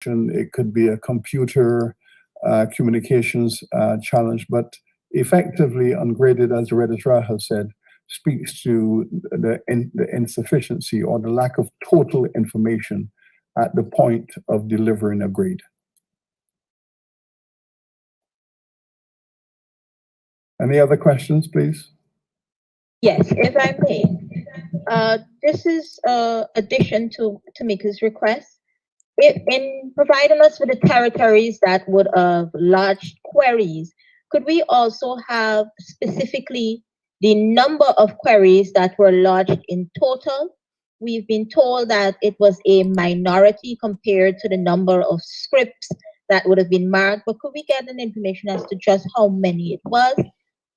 it could be a computer communications challenge, but effectively ungraded, as the registrar has said, speaks to the insufficiency or the lack of total information at the point of delivering a grade. Any other questions, please? Yes, if I may. This is addition to Tamika's request. In providing us with the territories that would have large queries, could we also have specifically the number of queries that were lodged in total? We've been told that it was a minority compared to the number of scripts that would have been marked, but could we get an information as to just how many it was,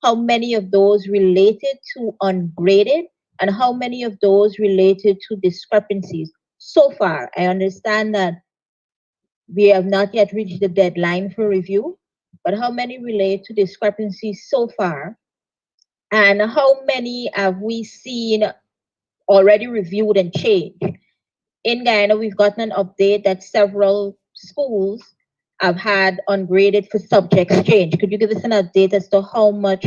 how many of those related to ungraded, and how many of those related to discrepancies? So far, I understand that we have not yet reached the deadline for review, but how many relate to discrepancies so far? And how many have we seen already reviewed and changed? In Guyana, we've gotten an update that several schools have had ungraded for subjects change. Could you give us an update as to how much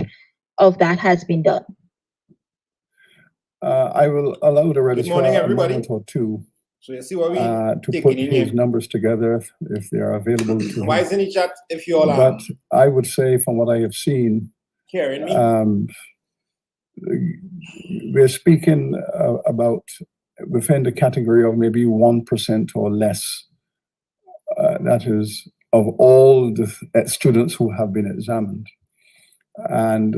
of that has been done? I will allow the registrar a moment or two so you see what we to put his numbers together if they are available to him. Why isn't it chat if you all are? But I would say from what I have seen, we're speaking about within the category of maybe 1% or less. That is of all the students who have been examined. And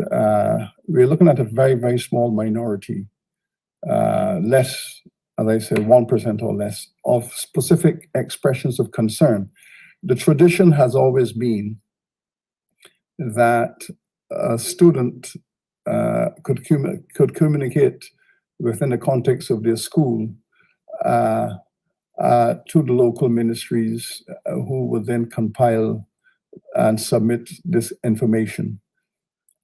we're looking at a very, very small minority, less, as I said, 1% or less, of specific expressions of concern. The tradition has always been that a student could communicate within the context of their school to the local ministries who would then compile and submit this information.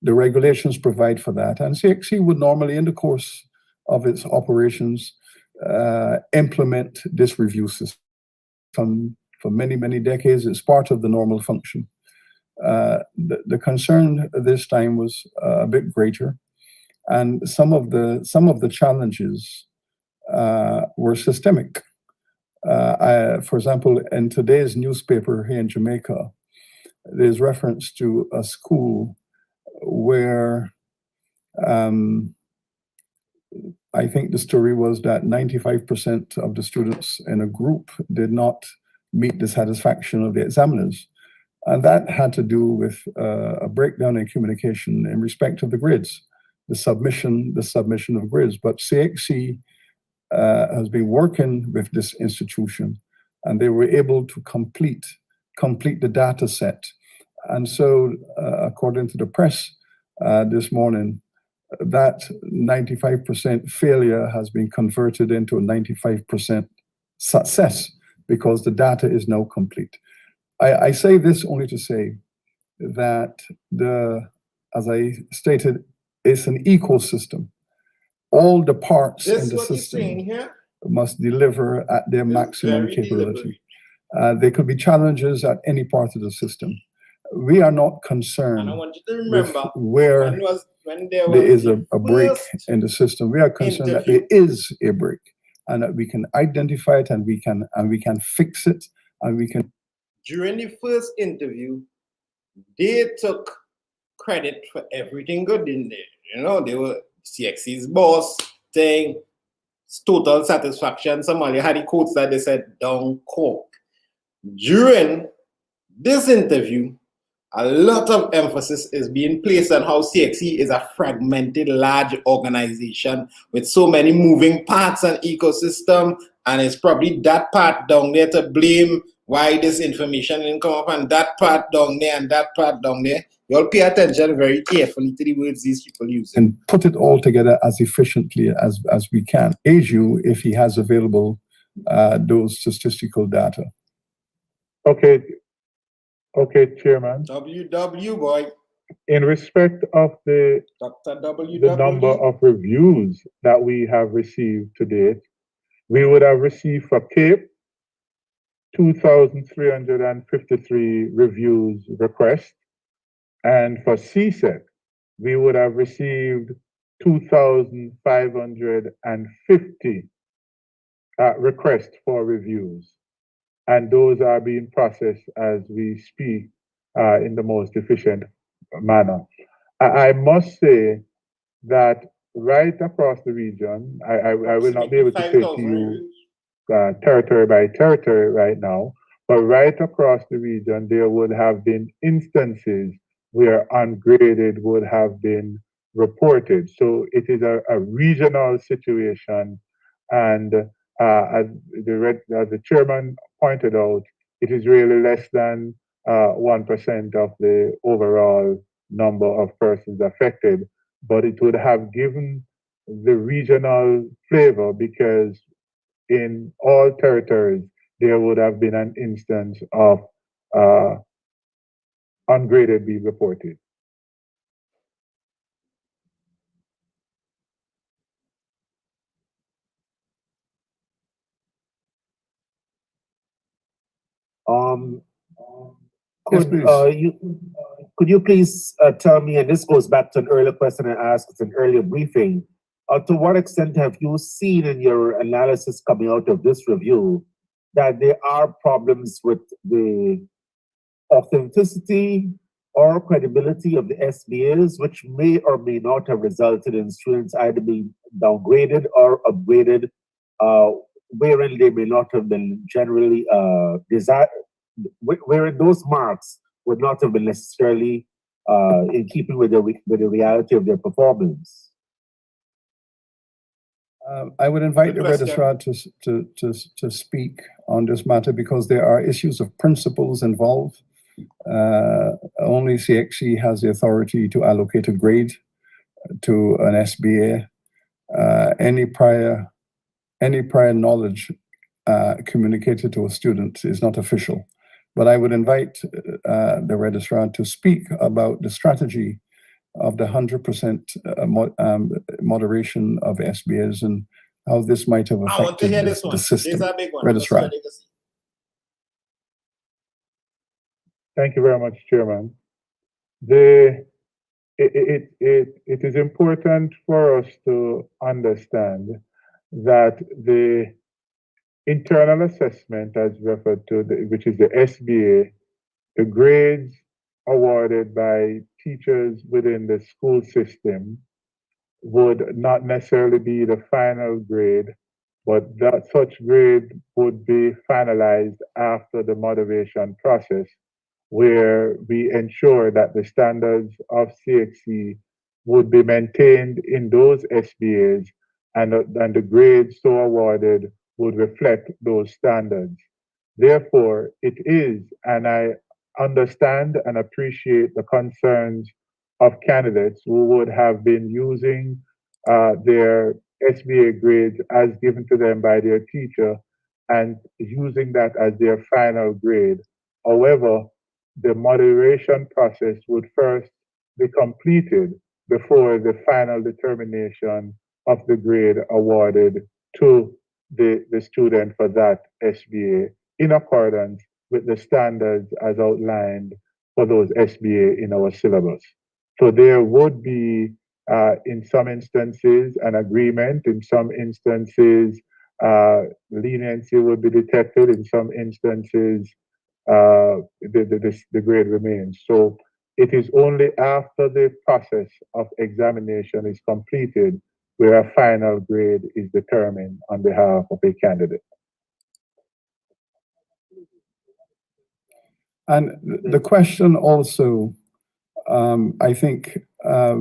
The regulations provide for that, and CXC would normally, in the course of its operations, implement this review system. For many, many decades, it's part of the normal function. The concern this time was a bit greater, and some of the challenges were systemic. For example, in today's newspaper here in Jamaica, there's reference to a school where I think the story was that 95% of the students in a group did not meet the satisfaction of the examiners. And that had to do with a breakdown in communication in respect of the grids, the submission of grids. But CXC has been working with this institution, and they were able to complete the data set. And so, according to the press this morning, that 95% failure has been converted into a 95% success because the data is now complete. I say this only to say that as I stated, it's an ecosystem. All the parts in the system must deliver at their maximum capability. There could be challenges at any part of the system. We are not concerned with where there is a break in the system. We are concerned that there is a break, and that we can identify it, and we can fix it, and we can. During the first interview, they took credit for everything good, didn't they? You know, they were CXC's boss saying total satisfaction. Somebody had the quotes that they said, "Don't cook." During this interview, a lot of emphasis is being placed on how CXC is a fragmented, large organization with so many moving parts and ecosystem, and it's probably that part down there to blame why this information didn't come up, and that part down there and that part down there. You all pay attention very carefully to the words these people use. And put it all together as efficiently as we can. Aid you if he has available those statistical data. Okay, Chairman. WW boy. In respect of the number of reviews that we have received to date, we would have received for Cape 2,353 reviews requests, and for CSEC, we would have received 2,550 requests for reviews, and those are being processed as we speak in the most efficient manner. I must say that right across the region, I will not be able to say to you territory by territory right now, but right across the region, there would have been instances where ungraded would have been reported. So it is a regional situation, and as the chairman pointed out, it is really less than 1% of the overall number of persons affected, but it would have given the regional flavor because in all territories there would have been an instance of ungraded being reported. Yes, please. Could you please tell me, and this goes back to an earlier question I asked at an earlier briefing, to what extent have you seen in your analysis coming out of this review that there are problems with the authenticity or credibility of the SBAs, which may or may not have resulted in students either being downgraded or upgraded, wherein they may not have been generally desired, wherein those marks would not have been necessarily in keeping with the reality of their performance? I would invite the registrar to speak on this matter because there are issues of principles involved. Only CXC has the authority to allocate a grade to an SBA. Any prior knowledge communicated to a student is not official. But I would invite the registrar to speak about the strategy of the 100% moderation of SBAs and how this might have affected the system. Registrar. Thank you very much, Chairman. It is important for us to understand that the internal assessment, as referred to, which is the SBA, the grades awarded by teachers within the school system would not necessarily be the final grade, but that such grade would be finalized after the moderation process, where we ensure that the standards of CXC would be maintained in those SBAs and the grades so awarded would reflect those standards. Therefore, it is, and I understand and appreciate the concerns of candidates who would have been using their SBA grades as given to them by their teacher and using that as their final grade. However, the moderation process would first be completed before the final determination of the grade awarded to the student for that SBA in accordance with the standards as outlined for those SBA in our syllabus. So there would be, in some instances, an agreement. In some instances, leniency would be detected. In some instances, the grade remains. So it is only after the process of examination is completed where a final grade is determined on behalf of a candidate. And the question also, I think our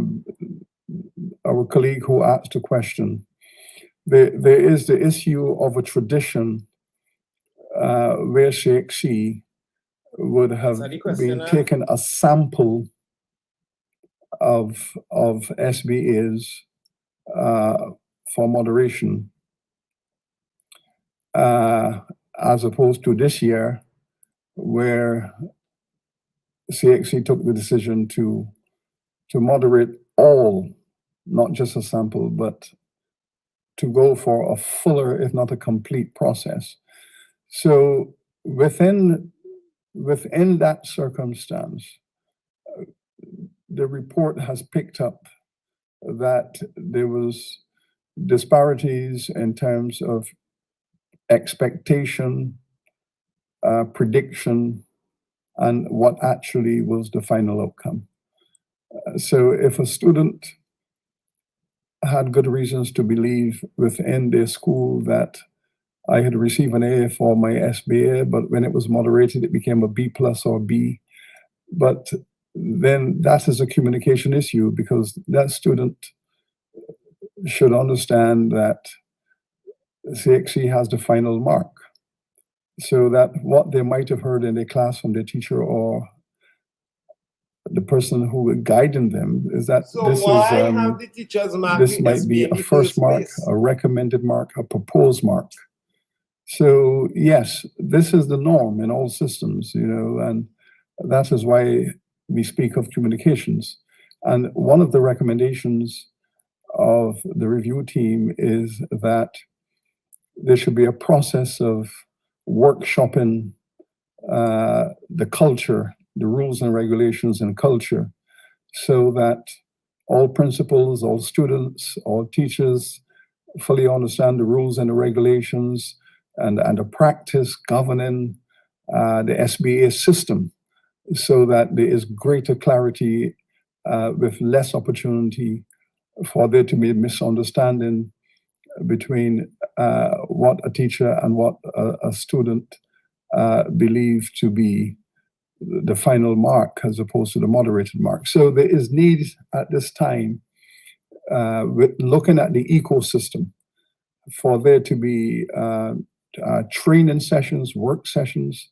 colleague who asked a question, there is the issue of a tradition where CXC would have been taken a sample of SBAs for moderation, as opposed to this year, where CXC took the decision to moderate all, not just a sample, but to go for a fuller, if not a complete process. So within that circumstance, the report has picked up that there was disparities in terms of expectation, prediction, and what actually was the final outcome. So if a student had good reasons to believe within their school that I had received an A for my SBA, but when it was moderated, it became a B plus or B. But then that is a communication issue, because that student should understand that CXC has the final mark, so that what they might have heard in their class from their teacher or the person who was guiding them is that So this why is have the teachers mark this the might be SBA in a the first mark, place? a recommended mark, a proposed mark. So yes, this is the norm in all systems, and that is why we speak of communications. And one of the recommendations of the review team is that there should be a process of workshopping the culture, the rules and regulations and culture, so that all principals, all students, all teachers fully understand the rules and the regulations and the practice governing the SBA system, so that there is greater clarity with less opportunity for there to be a misunderstanding between what a teacher and what a student believe to be the final mark as opposed to the moderated mark. So there is need at this time, with looking at the ecosystem, for there to be training sessions, work sessions,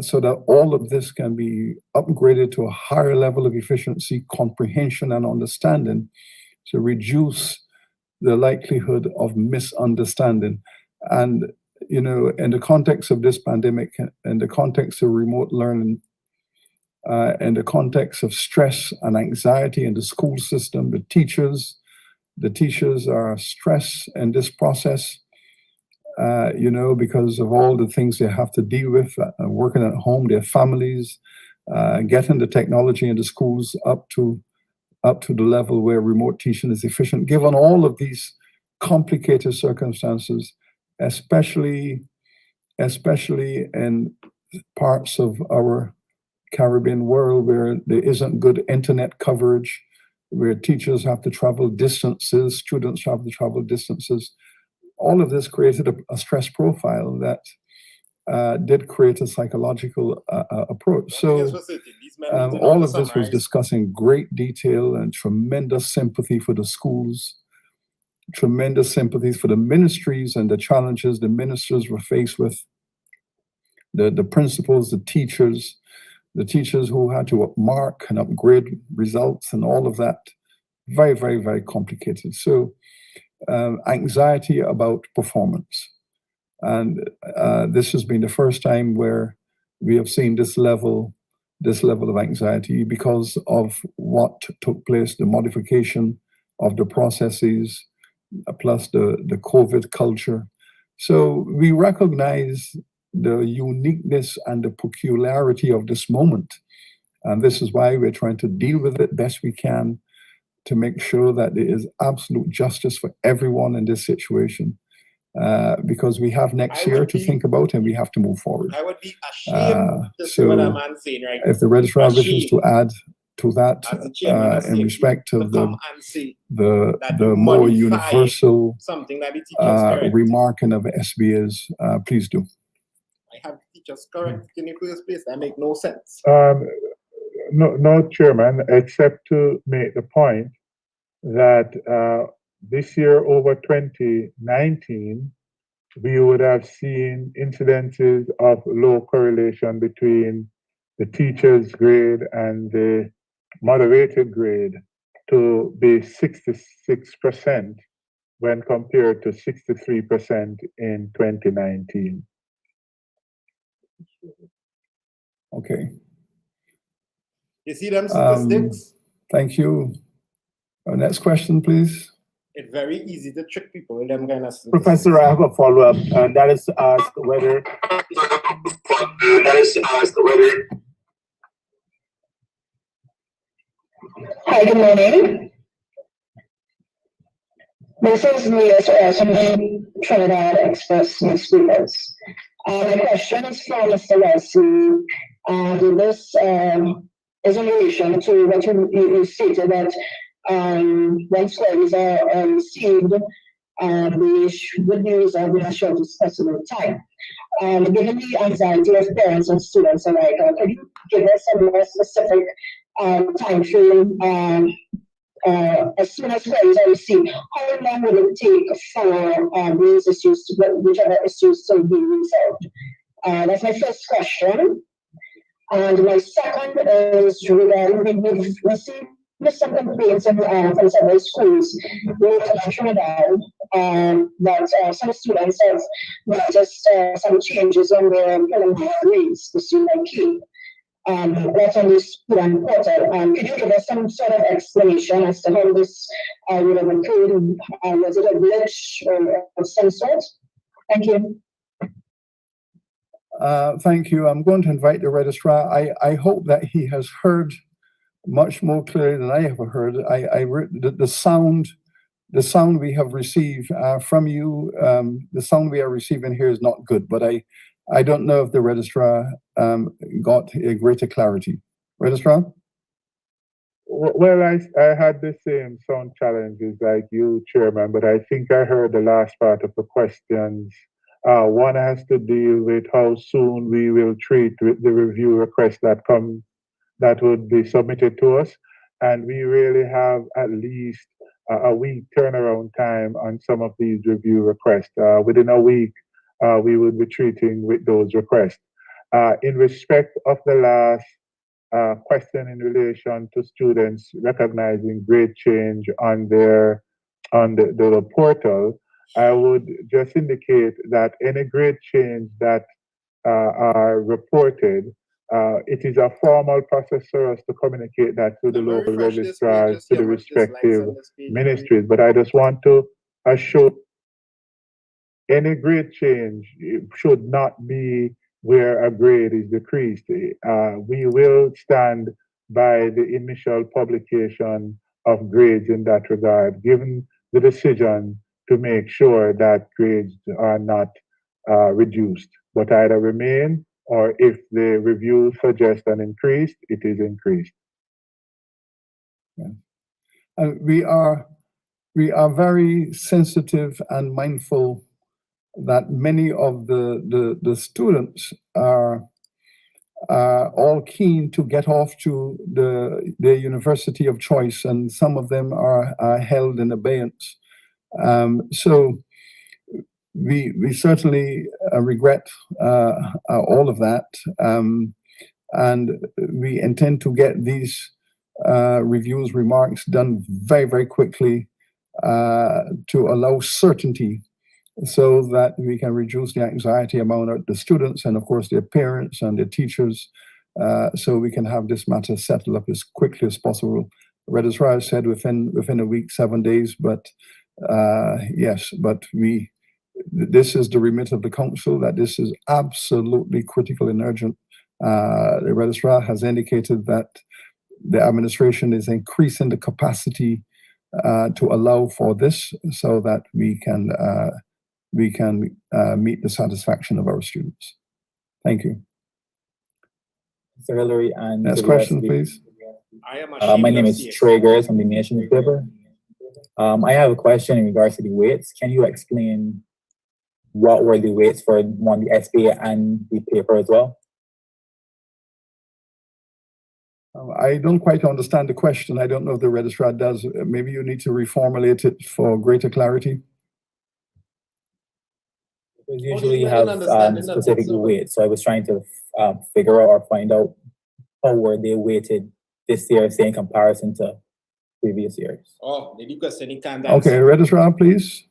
so that all of this can be upgraded to a higher level of efficiency, comprehension, and understanding to reduce the likelihood of misunderstanding. And, in the context of this pandemic, in the context of remote learning, in the context of stress and anxiety in the school system, the teachers are stressed in this process, because of all the things they have to deal with, working at home, their families, getting the technology in the schools up to the level where remote teaching is efficient. Given all of these complicated circumstances, especially in parts of our Caribbean world where there isn't good internet coverage, where teachers have to travel distances, students have to travel distances. All of this created a stress profile that did create a psychological approach. So all of this was discussed in great detail, and tremendous sympathy for the schools, tremendous sympathies for the ministries and the challenges the ministers were faced with, the principals, the teachers who had to mark and upgrade results and all of that. Very, very, very complicated. So anxiety about performance. And this has been the first time where we have seen this level of anxiety because of what took place, the modification of the processes, plus the COVID culture. So we recognize the uniqueness and the peculiarity of this moment. And this is why we're trying to deal with it best we can to make sure that there is absolute justice for everyone in this situation. Because we have next year to think about, and we have to move forward. I would be ashamed to see what a man saying right now. If the registrar wishes to add to that, in respect of the more universal something that the teachers remarking of SBAs, please do. I have teachers correct in the first place. That make no sense. No, Chairman, except to make the point that this year over 2019, we would have seen incidences of low correlation between the teacher's grade and the moderated grade to be 66% when compared to 63% in 2019. Okay. You see them statistics? Thank you. Next question, please. it's very easy to trick people in them kind of statistics. Professor, I have a follow-up, and that is to ask whether Hi, good morning. This is Leah from the Trinidad Express newspapers. My question is for Mr. Wesley. This is in relation to what you stated that when studies are received, the reviews are in a short possible time. Given the anxiety of parents and students alike, could you give us a more specific time frame as soon as studies are received? How long will it take for these issues, whichever issues, to be resolved? That's my first question. And my second is regarding we've received some complaints from several schools in Trinidad that some students have noticed some changes on their preliminary grades, the student key. That's on the student portal. Could you give us some sort of explanation as to how this would have occurred? Was it a glitch or of some sort? Thank you. Thank you. I'm going to invite the registrar. I hope that he has heard much more clearly than I have heard. The sound we have received from you, the sound we are receiving here is not good, but I don't know if the registrar got a greater clarity. Registrar? Well, I had the same sound challenges like you, Chairman, but I think I heard the last part of the questions. One has to deal with how soon we will treat with the review requests that would be submitted to us. And we really have at least a week turnaround time on some of these review requests. Within a week, we would be treating with those requests. In respect of the last question in relation to students recognizing grade change on the portal, I would just indicate that any grade change that are reported, it is a formal process for us to communicate that to the local registrars, to the respective ministries. But I just want to assure any grade change should not be where a grade is decreased. We will stand by the initial publication of grades in that regard, given the decision to make sure that grades are not reduced, but either remain, or if the review suggests an increase, it is increased. Yeah. We are very sensitive and mindful that many of the students are all keen to get off to their university of choice, and some of them are held in abeyance. So we certainly regret all of that, and we intend to get these reviews, remarks done very, very quickly to allow certainty, so that we can reduce the anxiety among the students and, of course, their parents and their teachers, so we can have this matter settled up as quickly as possible. The registrar said within a week, 7 days, but yes, but this is the remit of the council, that this is absolutely critical and urgent. The registrar has indicated that the administration is increasing the capacity to allow for this, so that we can meet the satisfaction of our students. Thank you. Mr. Hillary and Next question, please. My name is Traeger from the Nation paper. I have a question in regards to the weights. Can you explain what were the weights for one, the SBA and the paper as well? I don't quite understand the question. I don't know if the registrar does. Maybe you need to reformulate it for greater clarity. Because usually you have specific weights, so I was trying to figure out or find out how were they weighted this year, say in comparison to previous years. Oh, the question you can't answer. Okay, registrar, please.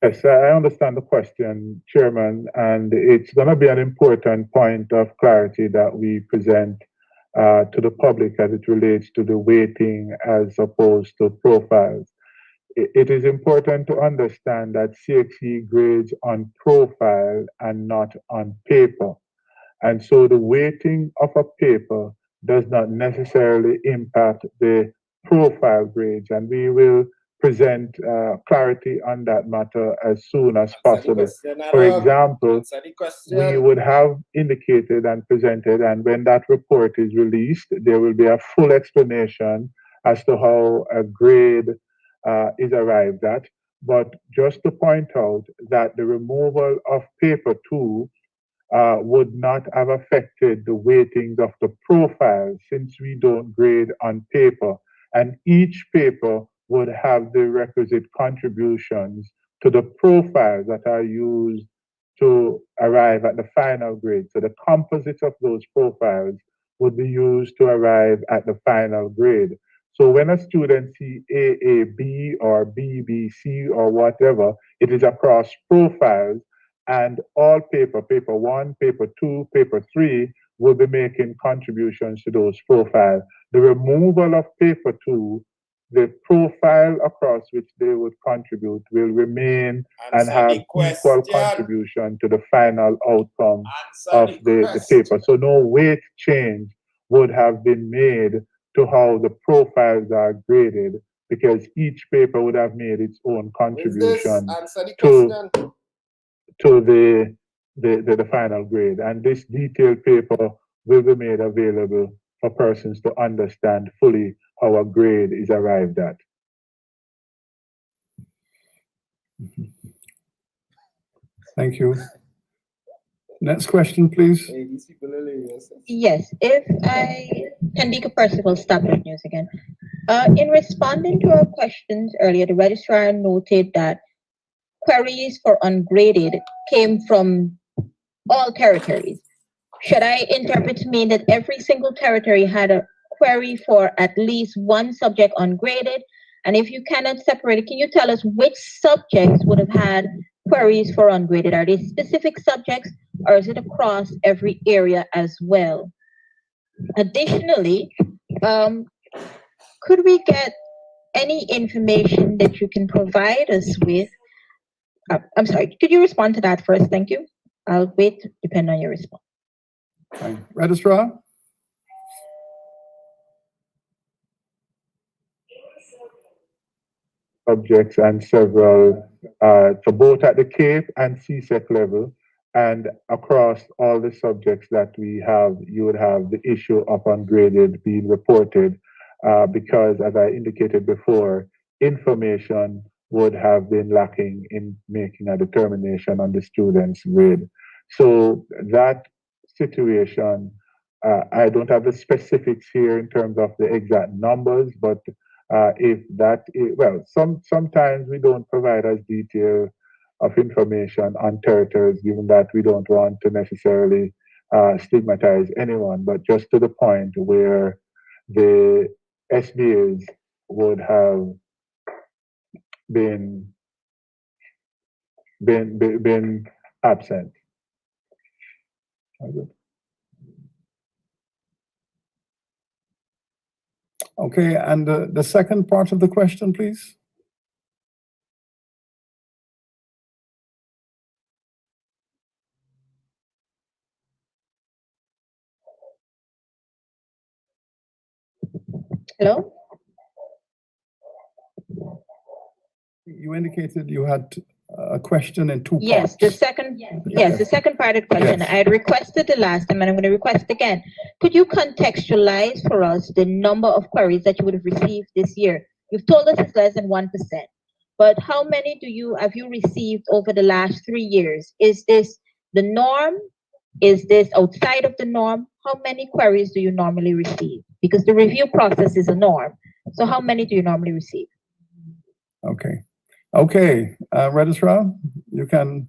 Yes, I understand the question, Chairman, and it's going to be an important point of clarity that we present to the public as it relates to the weighting as opposed to profiles. it is important to understand that CXE grades on profile and not on paper. And so the weighting of a paper does not necessarily impact the profile grades. And we will present clarity on that matter as soon as possible. For example, we would have indicated and presented, and when that report is released, there will be a full explanation as to how a grade is arrived at. But just to point out that the removal of paper 2 would not have affected the weightings of the profile since we don't grade on paper. And each paper would have the requisite contributions to the profiles that are used to arrive at the final grade. So the composite of those profiles would be used to arrive at the final grade. So when a student sees AAB or BBC or whatever, it is across profiles, and all paper 1, paper 2, paper 3 will be making contributions to those profiles. The removal of paper 2, the profile across which they would contribute will remain and have equal contribution to the final outcome of the paper. So no weight change would have been made to how the profiles are graded, because each paper would have made its own contribution to the final grade. And this detailed paper will be made available for persons to understand fully how a grade is arrived at. Thank you. Next question, please. Yes, if I Candika Percival, Startup News again. In responding to our questions earlier, the registrar noted that queries for ungraded came from all territories. Should I interpret to mean that every single territory had a query for at least one subject ungraded? And if you cannot separate it, can you tell us which subjects would have had queries for ungraded? Are they specific subjects, or is it across every area as well? Additionally, could we get any information that you can provide us with? I'm sorry, could you respond to that first? Thank you. I'll wait, depend on your response. Fine. Registrar? Subjects and several, so both at the CAPE and CSEC level, and across all the subjects that we have, you would have the issue of ungraded being reported, because as I indicated before, information would have been lacking in making a determination on the student's grade. So that situation, I don't have the specifics here in terms of the exact numbers, but if that is, well, sometimes we don't provide as detail of information on territories, given that we don't want to necessarily stigmatize anyone, but just to the point where the SBAs would have been absent. Okay, and the second part of the question, please. Hello? You indicated you had a question in two parts. Yes, the second part of the question. Yes. I had requested the last time, and I'm going to request again. Could you contextualize for us the number of queries that you would have received this year? You've told us it's less than 1%, but how many have you received over the last 3 years? Is this the norm? Is this outside of the norm? How many queries do you normally receive? Because the review process is a norm. So how many do you normally receive? Okay, Registrar, you can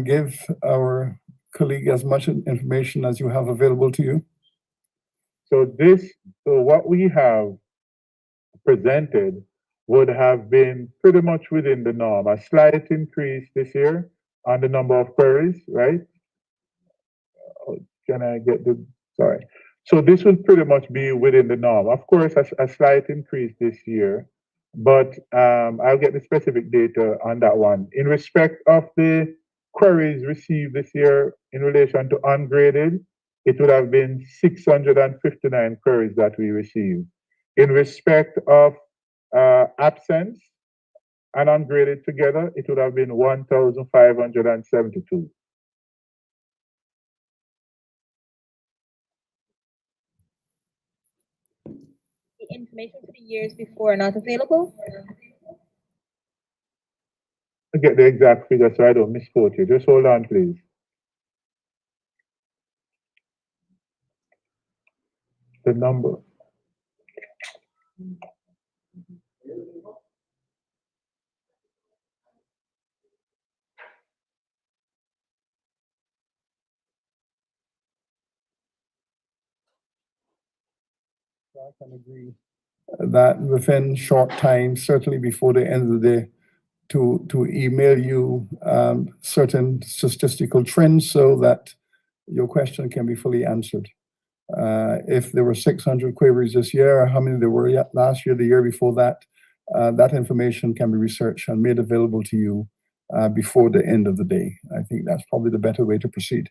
give our colleague as much information as you have available to you. So what we have presented would have been pretty much within the norm. A slight increase this year on the number of queries, right? Can I get sorry. So this would pretty much be within the norm. Of course, a slight increase this year, but I'll get the specific data on that one. In respect of the queries received this year in relation to ungraded, it would have been 659 queries that we received. In respect of absence and ungraded together, it would have been 1,572. The information for the years before are not available? To get the exact figure so I don't misquote you. Just hold on, please. The number. I can agree that within short time, certainly before the end of the day, to email you certain statistical trends so that your question can be fully answered. If there were 600 queries this year, how many there were last year, the year before that, that information can be researched and made available to you before the end of the day. I think that's probably the better way to proceed.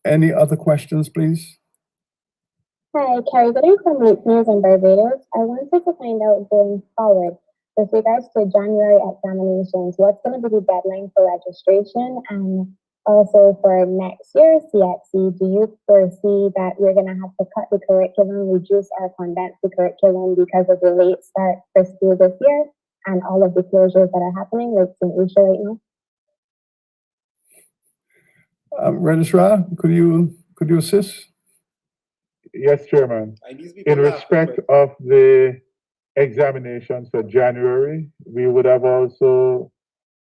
Any other questions, please? Hi, Carrie Gooding from Root News in Barbados. I wanted to find out going forward with regards to January examinations, what's going to be the deadline for registration, and also for next year's CXC, do you foresee that we're going to have to cut the curriculum, reduce or condense the curriculum because of the late start for school this year and all of the closures that are happening like St. Lucia right now? Registrar, could you assist? Yes, Chairman. In respect of the examinations for January, we would have also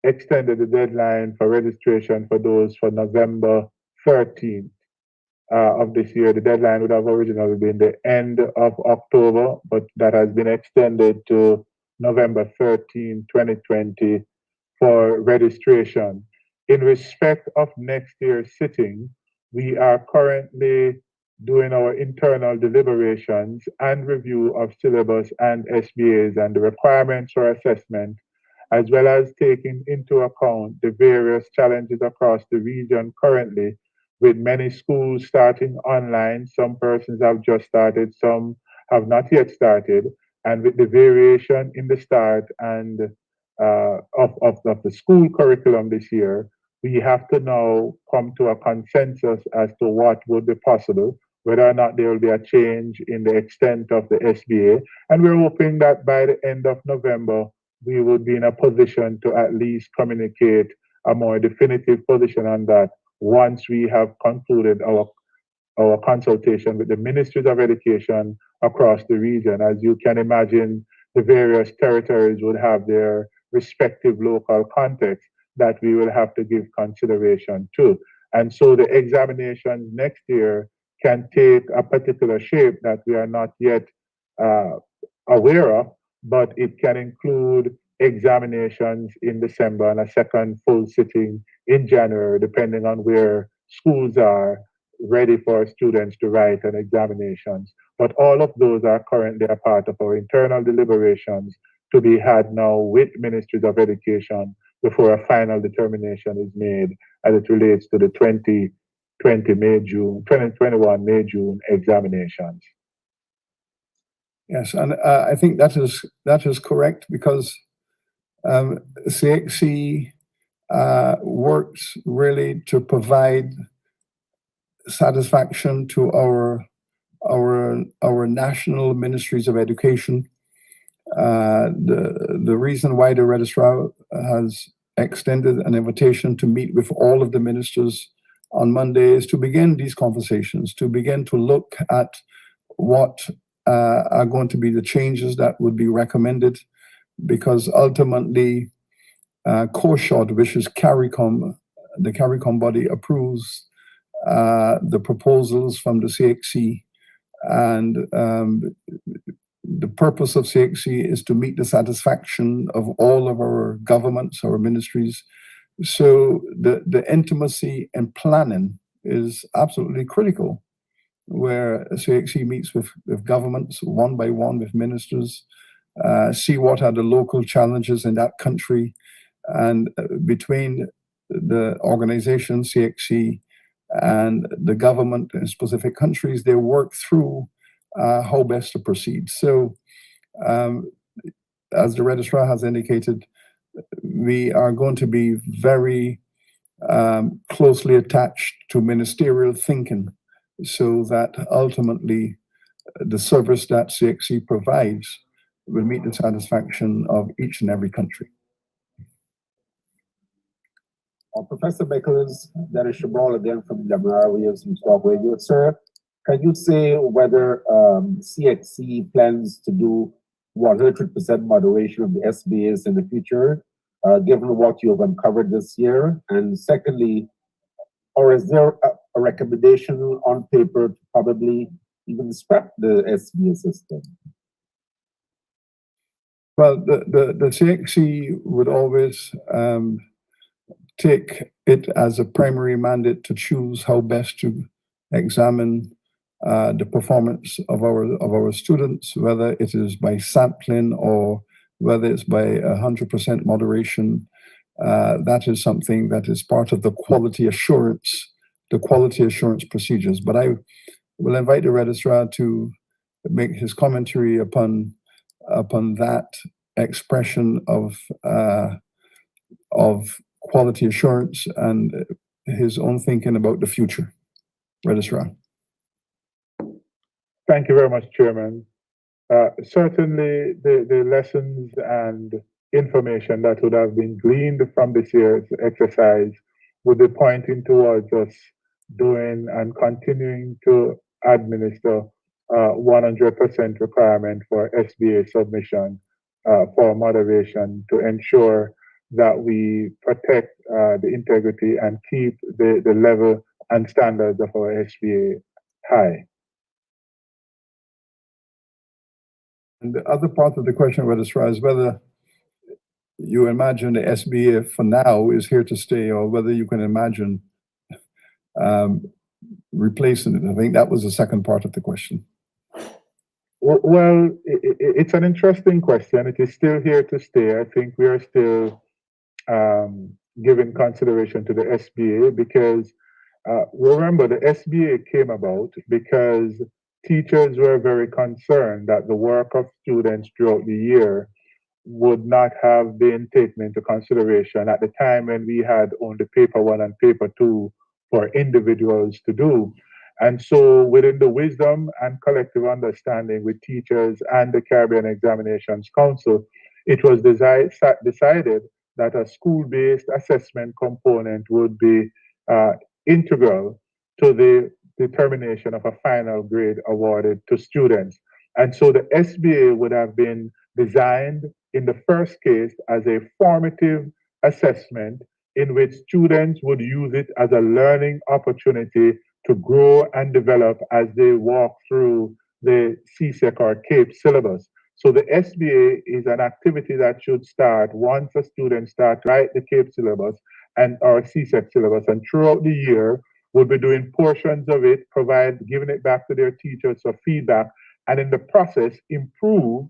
extended the deadline for registration for those for November 13th of this year. The deadline would have originally been the end of October, but that has been extended to November 13, 2020 for registration. In respect of next year's sitting, we are currently doing our internal deliberations and review of syllabus and SBAs and the requirements for assessment, as well as taking into account the various challenges across the region currently, with many schools starting online. Some persons have just started, some have not yet started, and with the variation in the start and of the school curriculum this year, we have to now come to a consensus as to what would be possible, whether or not there will be a change in the extent of the SBA. And we're hoping that by the end of November, we would be in a position to at least communicate a more definitive position on that once we have concluded our consultation with the ministries of education across the region. As you can imagine, the various territories would have their respective local context that we will have to give consideration to. And so the examinations next year can take a particular shape that we are not yet aware of, but it can include examinations in December and a second full sitting in January, depending on where schools are ready for students to write an examinations. But all of those are currently a part of our internal deliberations to be had now with ministries of education before a final determination is made as it relates to the 2021 May-June examinations. Yes, and I think that is correct, because CXC works really to provide satisfaction to our national ministries of education. The reason why the registrar has extended an invitation to meet with all of the ministers on Monday is to begin these conversations, to begin to look at what are going to be the changes that would be recommended, because ultimately CORSHOD, which is CARICOM, the CARICOM body, approves the proposals from the CXC, and the purpose of CXC is to meet the satisfaction of all of our governments, our ministries. So the intimacy and planning is absolutely critical. where CXC meets with governments one by one, with ministers, see what are the local challenges in that country. And between the organization CXC and the government in specific countries, they work through how best to proceed. So, as the registrar has indicated, we are going to be very closely attached to ministerial thinking, so that ultimately the service that CXC provides will meet the satisfaction of each and every country. Professor Michaels, that is Shabal again from Damar Williams from Talk Radio. Sir, can you say whether CXC plans to do 100% moderation of the SBAs in the future, given what you have uncovered this year? And secondly, or is there a recommendation on paper to probably even scrap the SBA system? Well, the CXC would always take it as a primary mandate to choose how best to examine the performance of our students, whether it is by sampling or whether it's by 100% moderation. That is something that is part of the quality assurance procedures. But I will invite the registrar to make his commentary upon that expression of quality assurance and his own thinking about the future. Registrar. Thank you very much, Chairman. Certainly, the lessons and information that would have been gleaned from this year's exercise would be pointing towards us doing and continuing to administer 100% requirement for SBA submission for moderation to ensure that we protect the integrity and keep the level and standards of our SBA high. And the other part of the question, Registrar, is whether you imagine the SBA for now is here to stay, or whether you can imagine replacing it. I think that was the second part of the question. Well, it's an interesting question. It is still here to stay. I think we are still giving consideration to the SBA because remember, the SBA came about because teachers were very concerned that the work of students throughout the year would not have been taken into consideration at the time when we had only paper 1 and paper 2 for individuals to do. And so within the wisdom and collective understanding with teachers and the Caribbean Examinations Council, it was decided that a school-based assessment component would be integral to the determination of a final grade awarded to students. And so the SBA would have been designed in the first case as a formative assessment in which students would use it as a learning opportunity to grow and develop as they walk through the CSEC or CAPE syllabus. So the SBA is an activity that should start once a student starts write the CAPE syllabus and our CSEC syllabus, and throughout the year we'll be doing portions of it, giving it back to their teachers for feedback, and in the process improve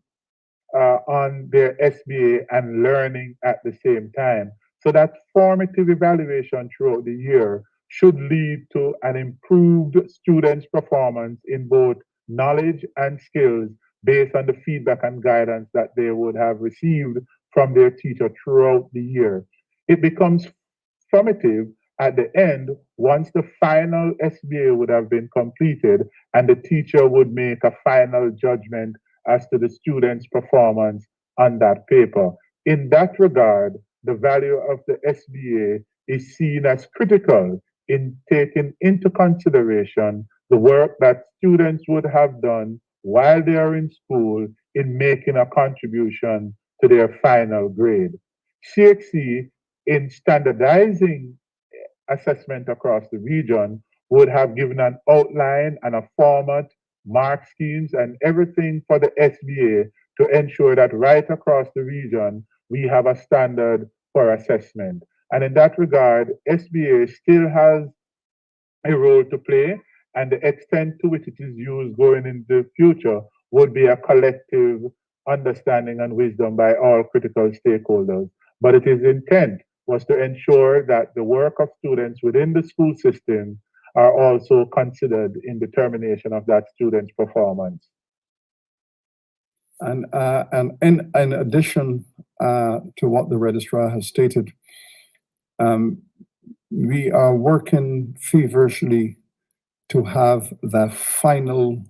on their SBA and learning at the same time. So that formative evaluation throughout the year should lead to an improved students' performance in both knowledge and skills based on the feedback and guidance that they would have received from their teacher throughout the year. It becomes formative at the end once the final SBA would have been completed and the teacher would make a final judgment as to the student's performance on that paper. In that regard, the value of the SBA is seen as critical in taking into consideration the work that students would have done while they are in school in making a contribution to their final grade. CXC, in standardizing assessment across the region, would have given an outline and a format, mark schemes, and everything for the SBA to ensure that right across the region, we have a standard for assessment. And in that regard, SBA still has a role to play, and the extent to which it is used going into the future would be a collective understanding and wisdom by all critical stakeholders. But it is intent was to ensure that the work of students within the school system are also considered in determination of that student's performance. And in addition to what the registrar has stated, we are working feverishly to have the final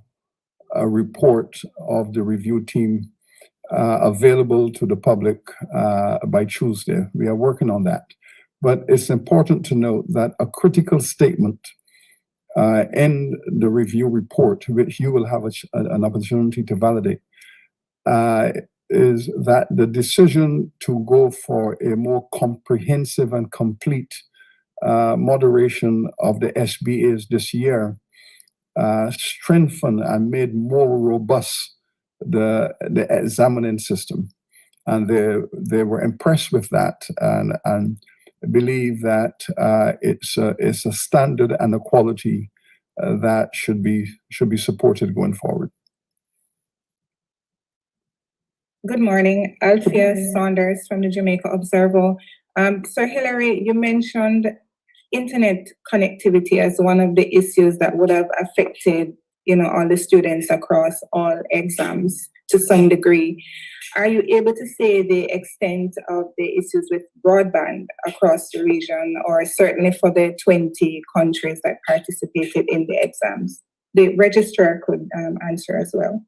report of the review team available to the public by Tuesday. We are working on that. But it's important to note that a critical statement in the review report, which you will have an opportunity to validate, is that the decision to go for a more comprehensive and complete moderation of the SBAs this year strengthened and made more robust the examining system. And they were impressed with that and believe that it's a standard and a quality that should be supported going forward. Good morning, Althea Saunders from the Jamaica Observer. Sir Hilary, you mentioned internet connectivity as one of the issues that would have affected, all the students across all exams to some degree. Are you able to say the extent of the issues with broadband across the region, or certainly for the 20 countries that participated in the exams? The registrar could answer as well.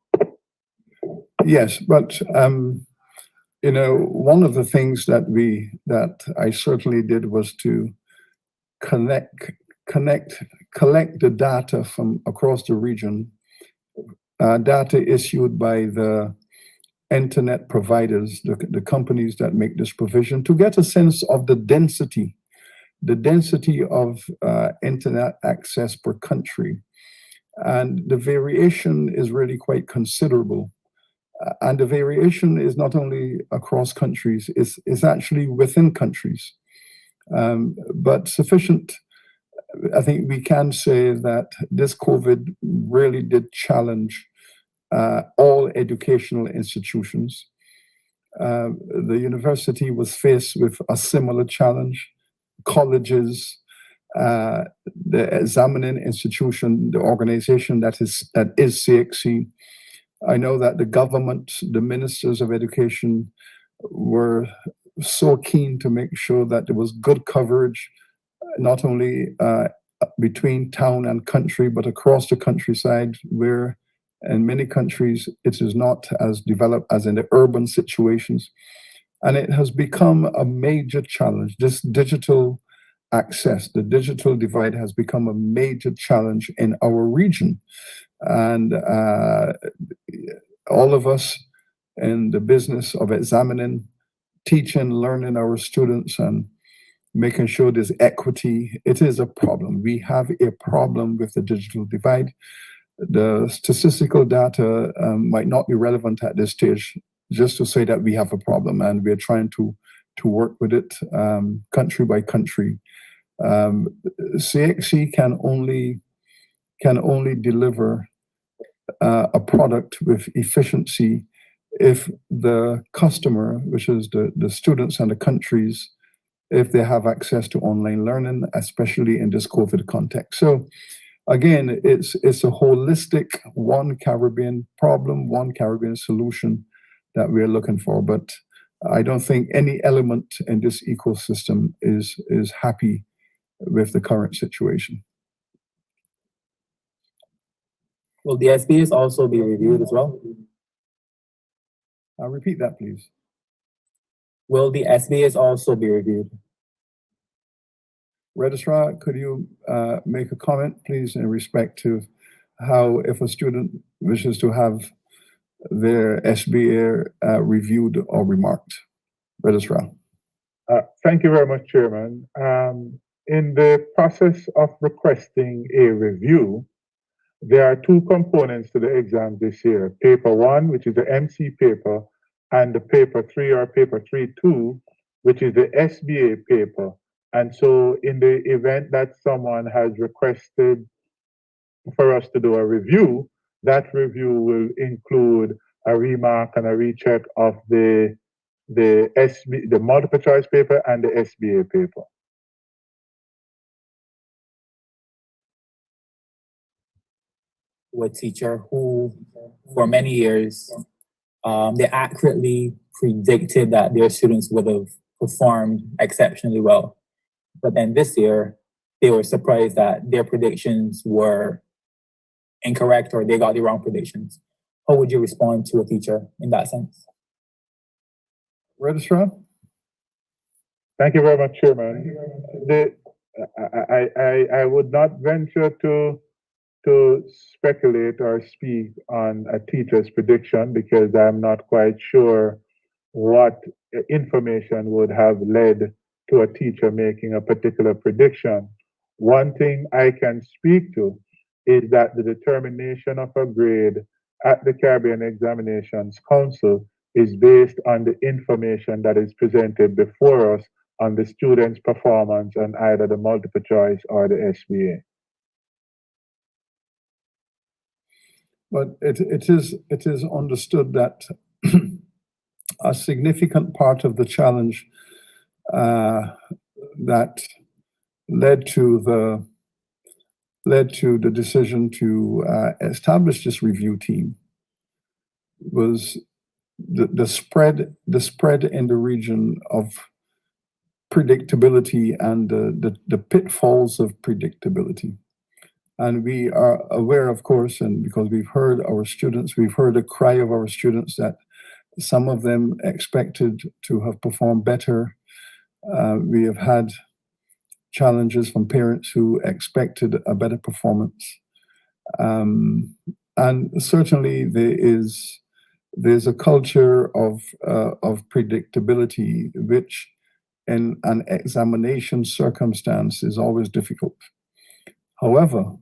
Yes, but one of the things that I certainly did was to collect the data from across the region, data issued by the internet providers, the companies that make this provision, to get a sense of the density of internet access per country. And the variation is really quite considerable. And the variation is not only across countries, it's actually within countries. But sufficient, I think we can say that this COVID really did challenge all educational institutions. The university was faced with a similar challenge. Colleges, the examining institution, the organization that is CXC. I know that the government, the ministers of education were so keen to make sure that there was good coverage, not only between town and country, but across the countryside, where in many countries it is not as developed as in the urban situations. And it has become a major challenge. This digital access, the digital divide has become a major challenge in our region. And all of us in the business of examining, teaching, learning our students, and making sure there's equity, it is a problem. We have a problem with the digital divide. The statistical data might not be relevant at this stage, just to say that we have a problem, and we're trying to work with it country by country. CXC can only deliver a product with efficiency if the customer, which is the students and the countries, if they have access to online learning, especially in this COVID context. So again, it's a holistic one Caribbean problem, one Caribbean solution that we're looking for. But I don't think any element in this ecosystem is happy with the current situation. Will the SBAs also be reviewed as well? I'll repeat that, please. Will the SBAs also be reviewed? Registrar, could you make a comment, please, in respect to how, if a student wishes to have their SBA reviewed or remarked? Registrar. Thank you very much, Chairman. In the process of requesting a review, there are two components to the exam this year. Paper 1, which is the MC paper, and the paper 3 or paper 3-2, which is the SBA paper. And so in the event that someone has requested for us to do a review. That review will include a remark and a recheck of the multiple choice paper and the SBA paper. A teacher who, for many years, they accurately predicted that their students would have performed exceptionally well. But then this year, they were surprised that their predictions were incorrect or they got the wrong predictions. How would you respond to a teacher in that sense? Registrar? Thank you very much, Chairman. I would not venture to speculate or speak on a teacher's prediction because I'm not quite sure what information would have led to a teacher making a particular prediction. One thing I can speak to is that the determination of a grade at the Caribbean Examinations Council is based on the information that is presented before us on the student's performance on either the multiple choice or the SBA. But it is understood that a significant part of the challenge that led to the decision to establish this review team was the spread in the region of predictability and the pitfalls of predictability. And we are aware, of course, and because we've heard the cry of our students that some of them expected to have performed better. We have had challenges from parents who expected a better performance. And certainly there's a culture of predictability, which in an examination circumstance is always difficult. However,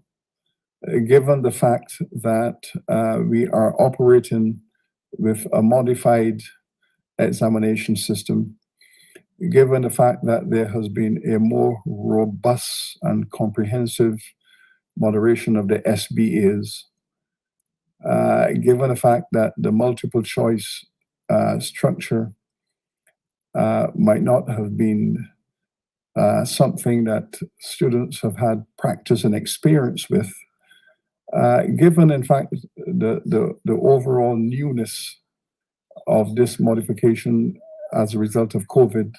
given the fact that we are operating with a modified examination system, given the fact that there has been a more robust and comprehensive moderation of the SBAs, given the fact that the multiple choice structure might not have been something that students have had practice and experience with, given in fact the overall newness of this modification as a result of COVID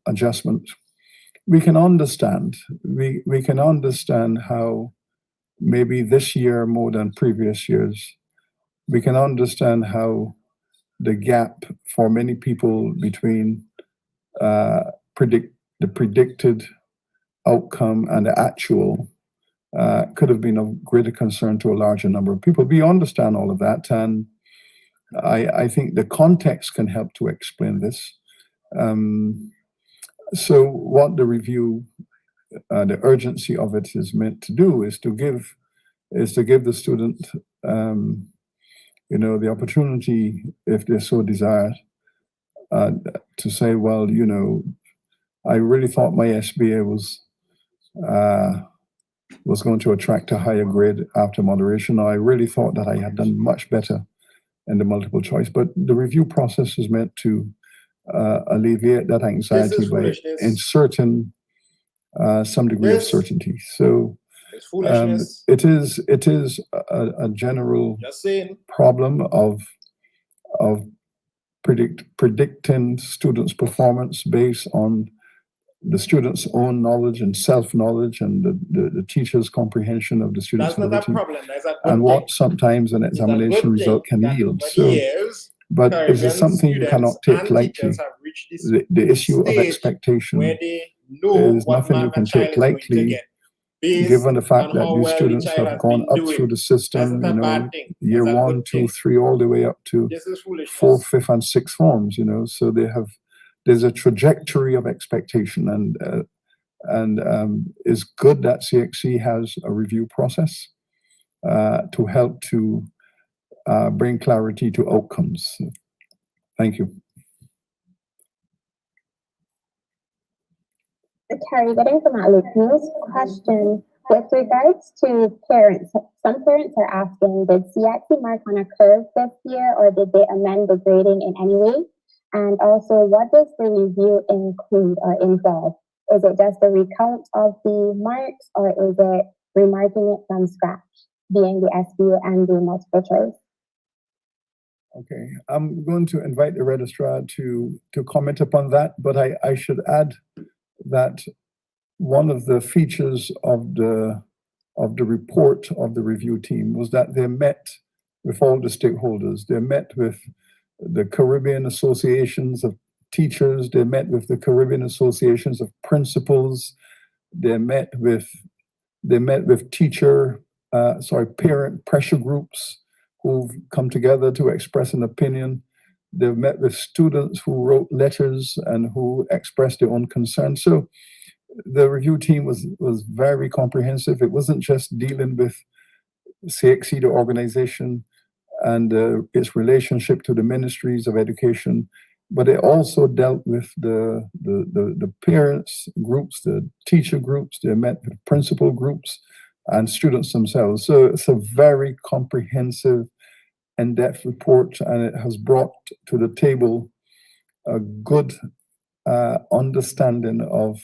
adjustment, we can understand how maybe this year more than previous years, we can understand how the gap for many people between the predicted outcome and the actual could have been of greater concern to a larger number of people. We understand all of that, and I think the context can help to explain this. So what the review, the urgency of it is meant to do is to give the student, the opportunity, if they so desire, to say, well, I really thought my SBA was going to attract a higher grade after moderation, or I really thought that I had done much better in the multiple choice. But the review process is meant to alleviate that anxiety by inserting some degree of certainty. So it is a general problem of predicting students' performance based on the student's own knowledge and self-knowledge and the teacher's comprehension of the student's ability, and what sometimes an examination result can yield. So, but it is something you cannot take lightly. The issue of expectation is nothing you can take lightly, given the fact that these students have gone up through the system, year 1, 2, 3, all the way up to 4th, 5th, and 6th forms, so there's a trajectory of expectation, and it's good that CXC has a review process to help to bring clarity to outcomes. Thank you. Carrie, getting from Outlook News question, With regards to parents, some parents are asking, did CXC mark on a curve this year or did they amend the grading in any way? And also, what does the review include or involve? Is it just a recount of the marks or is it remarking it from scratch, being the SBA and the multiple choice? Okay, I'm going to invite the registrar to comment upon that, but I should add that one of the features of the report of the review team was that they met with all the stakeholders. They met with the Caribbean associations of teachers. They met with the Caribbean associations of principals. They met with parent pressure groups who've come together to express an opinion. They've met with students who wrote letters and who expressed their own concerns. So the review team was very comprehensive. It wasn't just dealing with CXC, the organization, and its relationship to the ministries of education, but it also dealt with the parents groups, the teacher groups. They met with principal groups and students themselves. So it's a very comprehensive, in-depth report, and it has brought to the table a good understanding of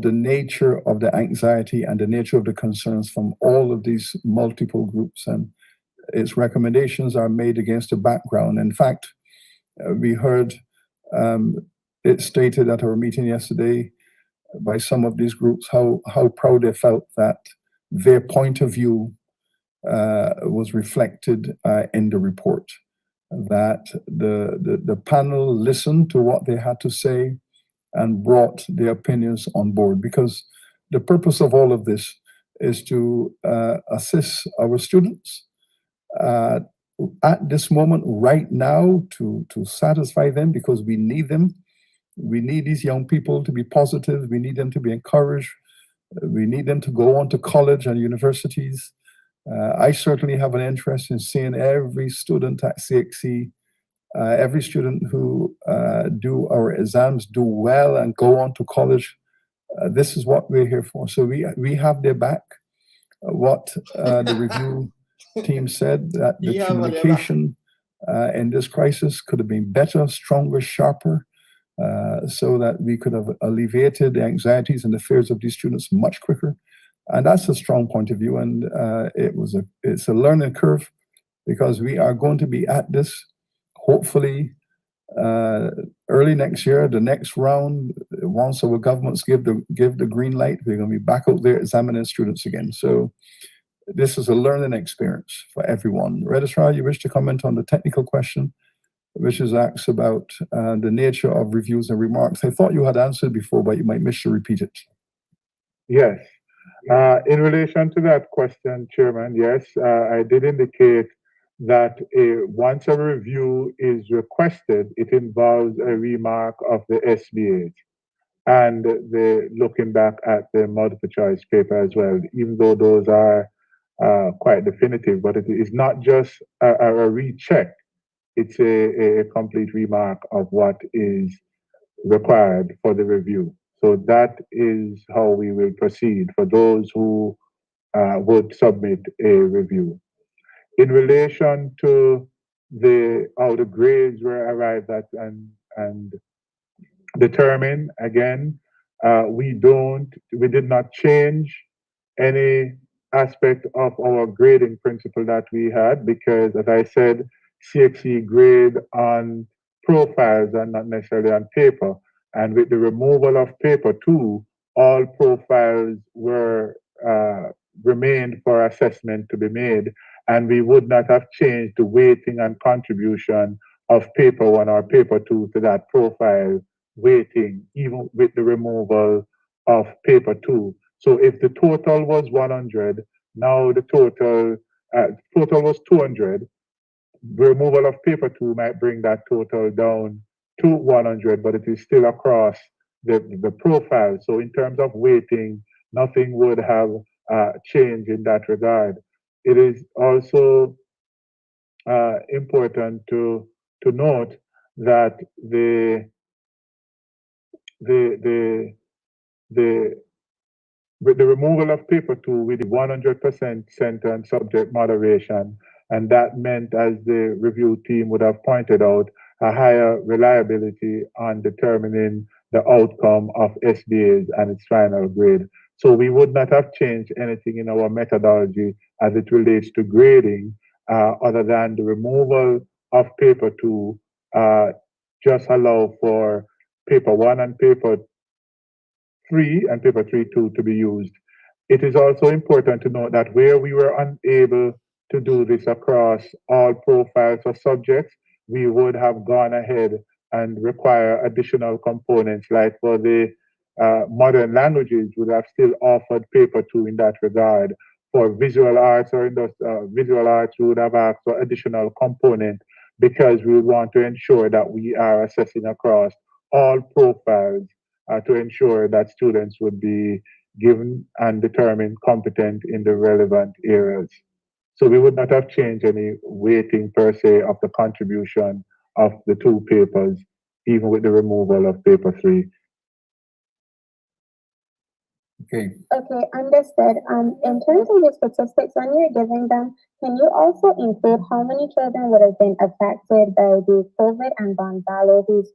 the nature of the anxiety and the nature of the concerns from all of these multiple groups. And its recommendations are made against a background. In fact, we heard it stated at our meeting yesterday by some of these groups how proud they felt that their point of view was reflected in the report, that the panel listened to what they had to say and brought their opinions on board, because the purpose of all of this is to assist our students at this moment right now to satisfy them, because we need them. We need these young people to be positive. We need them to be encouraged. We need them to go on to college and universities. I certainly have an interest in seeing every student at CXC, every student who do our exams do well and go on to college. This is what we're here for. So we have their back. What the review team said, that the communication in this crisis could have been better, stronger, sharper, so that we could have alleviated the anxieties and the fears of these students much quicker. And that's a strong point of view. And it's a learning curve, because we are going to be at this hopefully early next year, the next round. Once our governments give the green light, we're going to be back out there examining students again. So this is a learning experience for everyone. Registrar, you wish to comment on the technical question, which is asked about the nature of reviews and remarks? I thought you had answered before, but you might wish to repeat it. Yes. In relation to that question, Chairman, yes, I did indicate that once a review is requested, it involves a remark of the SBAs and the looking back at the multiple choice paper as well, even though those are quite definitive, but it is not just a recheck. It's a complete remark of what is required for the review. So that is how we will proceed for those who would submit a review. In relation to how the grades were arrived at and determined, again, we did not change any aspect of our grading principle that we had, because, as I said, CXC grade on profiles and not necessarily on paper. And with the removal of paper 2, all profiles were remained for assessment to be made, and we would not have changed the weighting and contribution of paper 1 or paper 2 to that profile weighting, even with the removal of paper 2. So if the total was 100, now the total was 200. Removal of paper 2 might bring that total down to 100, but it is still across the profile. So in terms of weighting, nothing would have changed in that regard. It is also important to note that the with the removal of paper 2, we did 100% center and subject moderation. And that meant, as the review team would have pointed out, a higher reliability on determining the outcome of SBAs and its final grade. So we would not have changed anything in our methodology as it relates to grading, other than the removal of paper 2, just allow for paper 1 and paper 3 and paper 3.2 to be used. It is also important to note that where we were unable to do this across all profiles or subjects, we would have gone ahead and require additional components, like for the modern languages, would have still offered paper 2 in that regard. For visual arts or visual arts, we would have asked for additional component because we want to ensure that we are assessing across all profiles to ensure that students would be given and determined competent in the relevant areas. So we would not have changed any weighting per se of the contribution of the 2 papers, even with the removal of paper 3. Okay. Okay, understood. In terms of the statistics, when you're giving them, can you also include how many children would have been affected by the COVID and Gonzalo, whose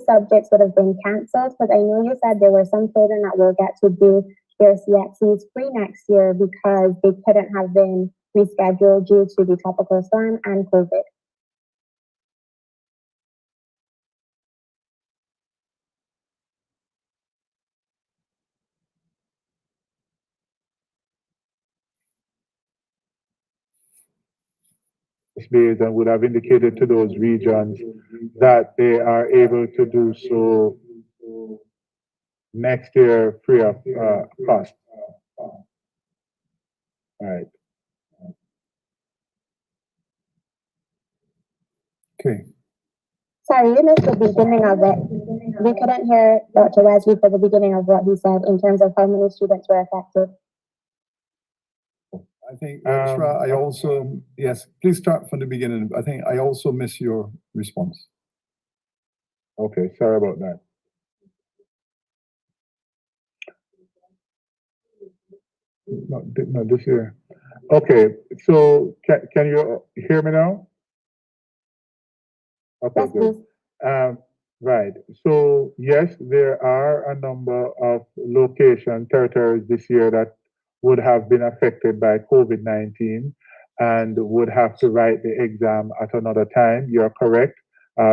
subjects would have been canceled? Because I know you said there were some children that will get to do their CXCs free next year because they couldn't have been rescheduled due to the tropical storm and COVID. SBAs and would have indicated to those regions that they are able to do so next year free of cost. All right. Okay. Sorry, you missed the beginning of it. We couldn't hear Dr. Wesley for the beginning of what he said in terms of how many students were affected. I think, Registrar, I also, yes, please start from the beginning. I think I also missed your response. Okay, sorry about that. No, this year. Okay, so can you hear me now? Okay, good. Right. So yes, there are a number of territories this year that would have been affected by COVID-19 and would have to write the exam at another time. You're correct.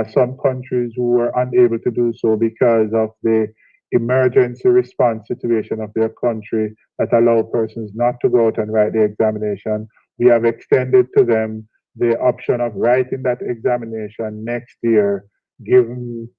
Some countries who were unable to do so because of the emergency response situation of their country that allow persons not to go out and write the examination. We have extended to them the option of writing that examination next year, given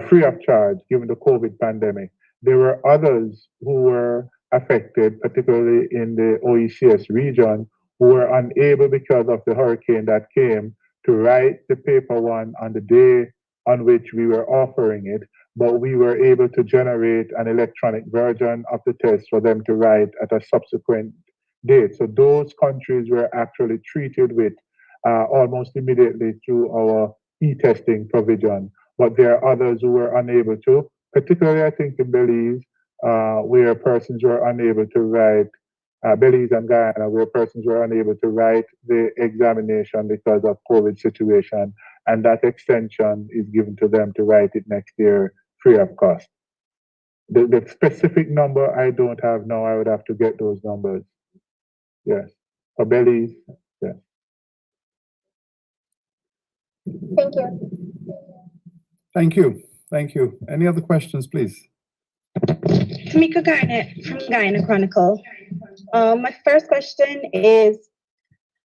free of charge, given the COVID pandemic. There were others who were affected, particularly in the OECS region, who were unable because of the hurricane that came to write the paper 1 on the day on which we were offering it, but we were able to generate an electronic version of the test for them to write at a subsequent date. So those countries were actually treated with almost immediately through our e-testing provision. But there are others who were unable to, particularly I think in Belize, where persons were unable to write, Belize and Guyana, where persons were unable to write the examination because of COVID situation, and that extension is given to them to write it next year free of cost. The specific number I don't have now, I would have to get those numbers. Yes, for Belize, yes. Thank you. Thank you. Thank you. Any other questions, please? Tamika Garnett from Guyana Chronicle. My first question is,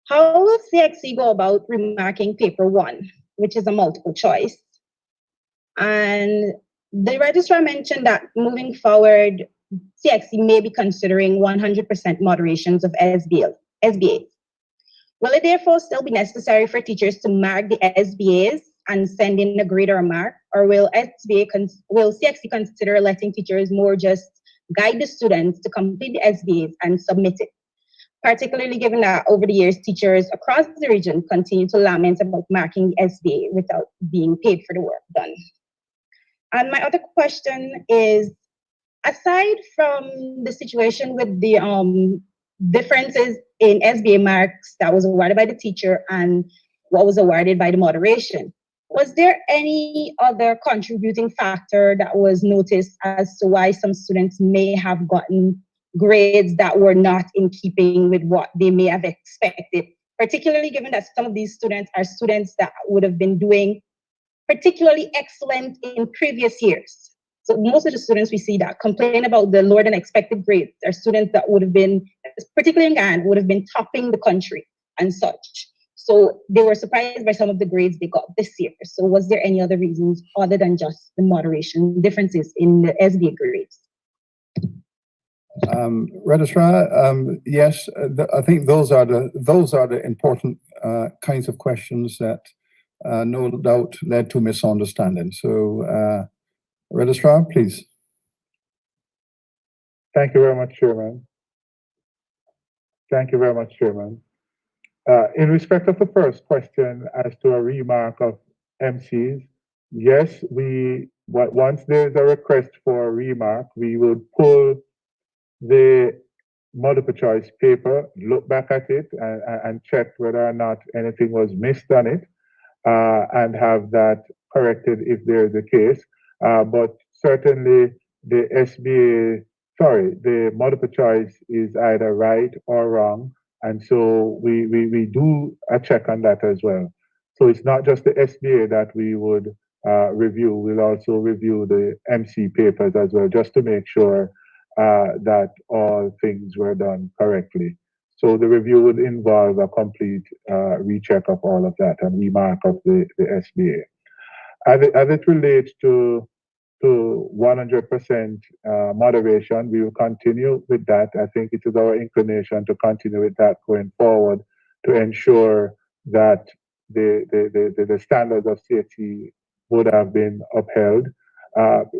how will CXC go about remarking paper 1, which is a multiple choice? And the registrar mentioned that moving forward, CXC may be considering 100% moderations of SBAs. Will it therefore still be necessary for teachers to mark the SBAs and send in a grade or a mark, or will CXC consider letting teachers more just guide the students to complete the SBAs and submit it? Particularly given that over the years, teachers across the region continue to lament about marking the SBA without being paid for the work done. And my other question is, aside from the situation with the differences in SBA marks that was awarded by the teacher and what was awarded by the moderation, was there any other contributing factor that was noticed as to why some students may have gotten grades that were not in keeping with what they may have expected, particularly given that some of these students are students that would have been doing particularly excellent in previous years? So most of the students we see that complain about the lower than expected grades are students that would have been, particularly in Ghana, would have been topping the country and such. So they were surprised by some of the grades they got this year. So was there any other reasons other than just the moderation differences in the SBA grades? Registrar, yes, I think those are the important kinds of questions that no doubt led to misunderstanding. So, Registrar, please. Thank you very much, Chairman. Thank you very much, Chairman. In respect of the first question as to a remark of MCs, yes, once there's a request for a remark, we will pull the multiple choice paper, look back at it and check whether or not anything was missed on it, and have that corrected if there is a case. But certainly the multiple choice is either right or wrong. And so we do a check on that as well. So it's not just the SBA that we would review. We'll also review the MC papers as well, just to make sure that all things were done correctly. So the review would involve a complete recheck of all of that and remark of the SBA. As it relates to 100% moderation, we will continue with that. I think it is our inclination to continue with that going forward to ensure that the standards of CXC would have been upheld.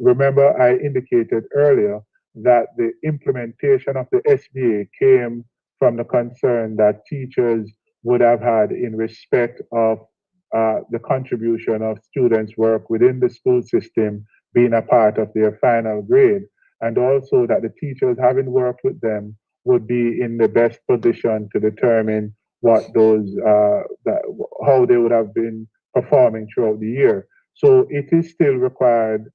Remember, I indicated earlier that the implementation of the SBA came from the concern that teachers would have had in respect of the contribution of students' work within the school system being a part of their final grade, and also that the teachers, having worked with them, would be in the best position to determine what how they would have been performing throughout the year. So it is still required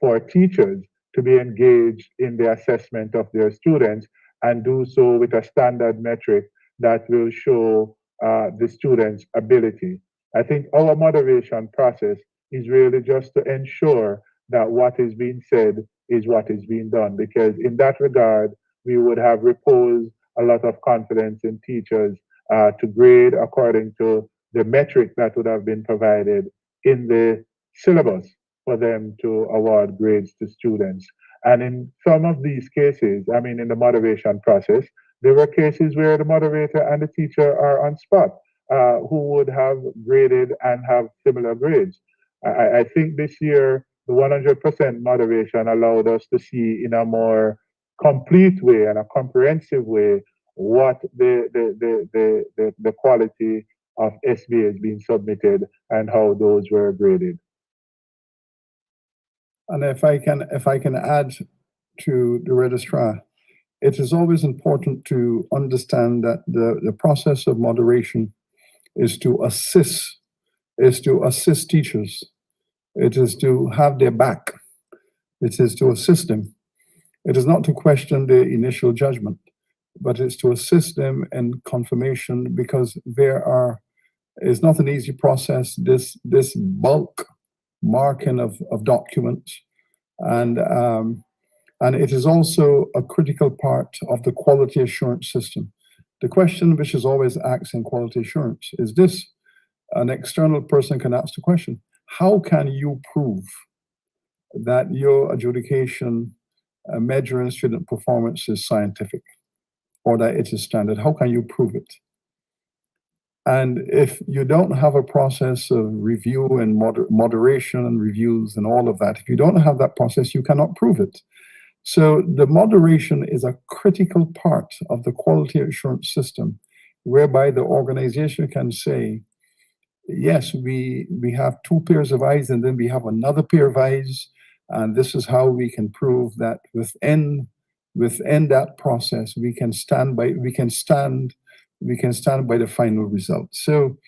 for teachers to be engaged in the assessment of their students and do so with a standard metric that will show the students' ability. I think our moderation process is really just to ensure that what is being said is what is being done, because in that regard, we would have reposed a lot of confidence in teachers to grade according to the metric that would have been provided in the syllabus for them to award grades to students. And in some of these cases, I mean, in the moderation process, there were cases where the moderator and the teacher are on spot, who would have graded and have similar grades. I think this year, the 100% moderation allowed us to see in a more complete way and a comprehensive way what the quality of SBA is being submitted and how those were graded. And if I can add to the registrar, it is always important to understand that the process of moderation is to assist teachers. It is to have their back. It is to assist them. It is not to question their initial judgment, but it's to assist them in confirmation, because it's not an easy process, this bulk marking of documents. And it is also a critical part of the quality assurance system. The question which is always asked in quality assurance is this: an external person can ask the question, how can you prove that your adjudication measuring student performance is scientific or that it is standard? How can you prove it? And if you don't have a process of review and moderation and reviews and all of that, if you don't have that process, you cannot prove it. So the moderation is a critical part of the quality assurance system, whereby the organization can say, yes, we have two pairs of eyes, and then we have another pair of eyes, And this is how we can prove that within that process, we can stand by the final result. So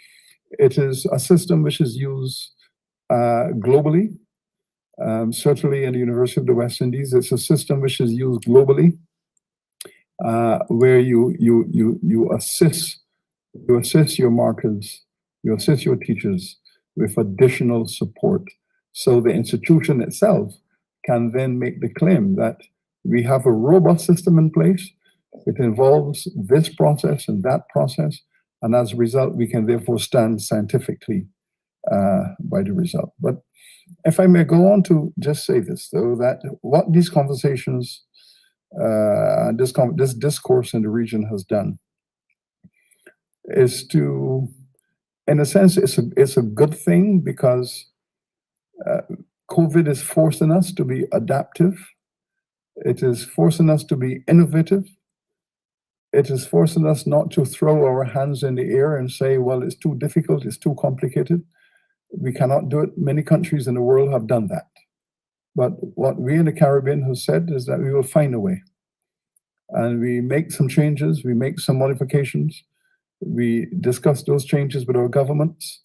it is a system which is used globally. Certainly in the University of the West Indies, it's a system which is used globally, where you assist your markers, you assist your teachers with additional support. So the institution itself can then make the claim that we have a robust system in place. It involves this process and that process, and as a result, we can therefore stand scientifically by the result. But if I may go on to just say this, though, that what these conversations, this discourse in the region has done is to, in a sense, it's a good thing, because COVID is forcing us to be adaptive. It is forcing us to be innovative. It is forcing us not to throw our hands in the air and say, well, it's too difficult, it's too complicated. We cannot do it. Many countries in the world have done that. But what we in the Caribbean have said is that we will find a way. And we make some changes, we make some modifications, we discuss those changes with our governments,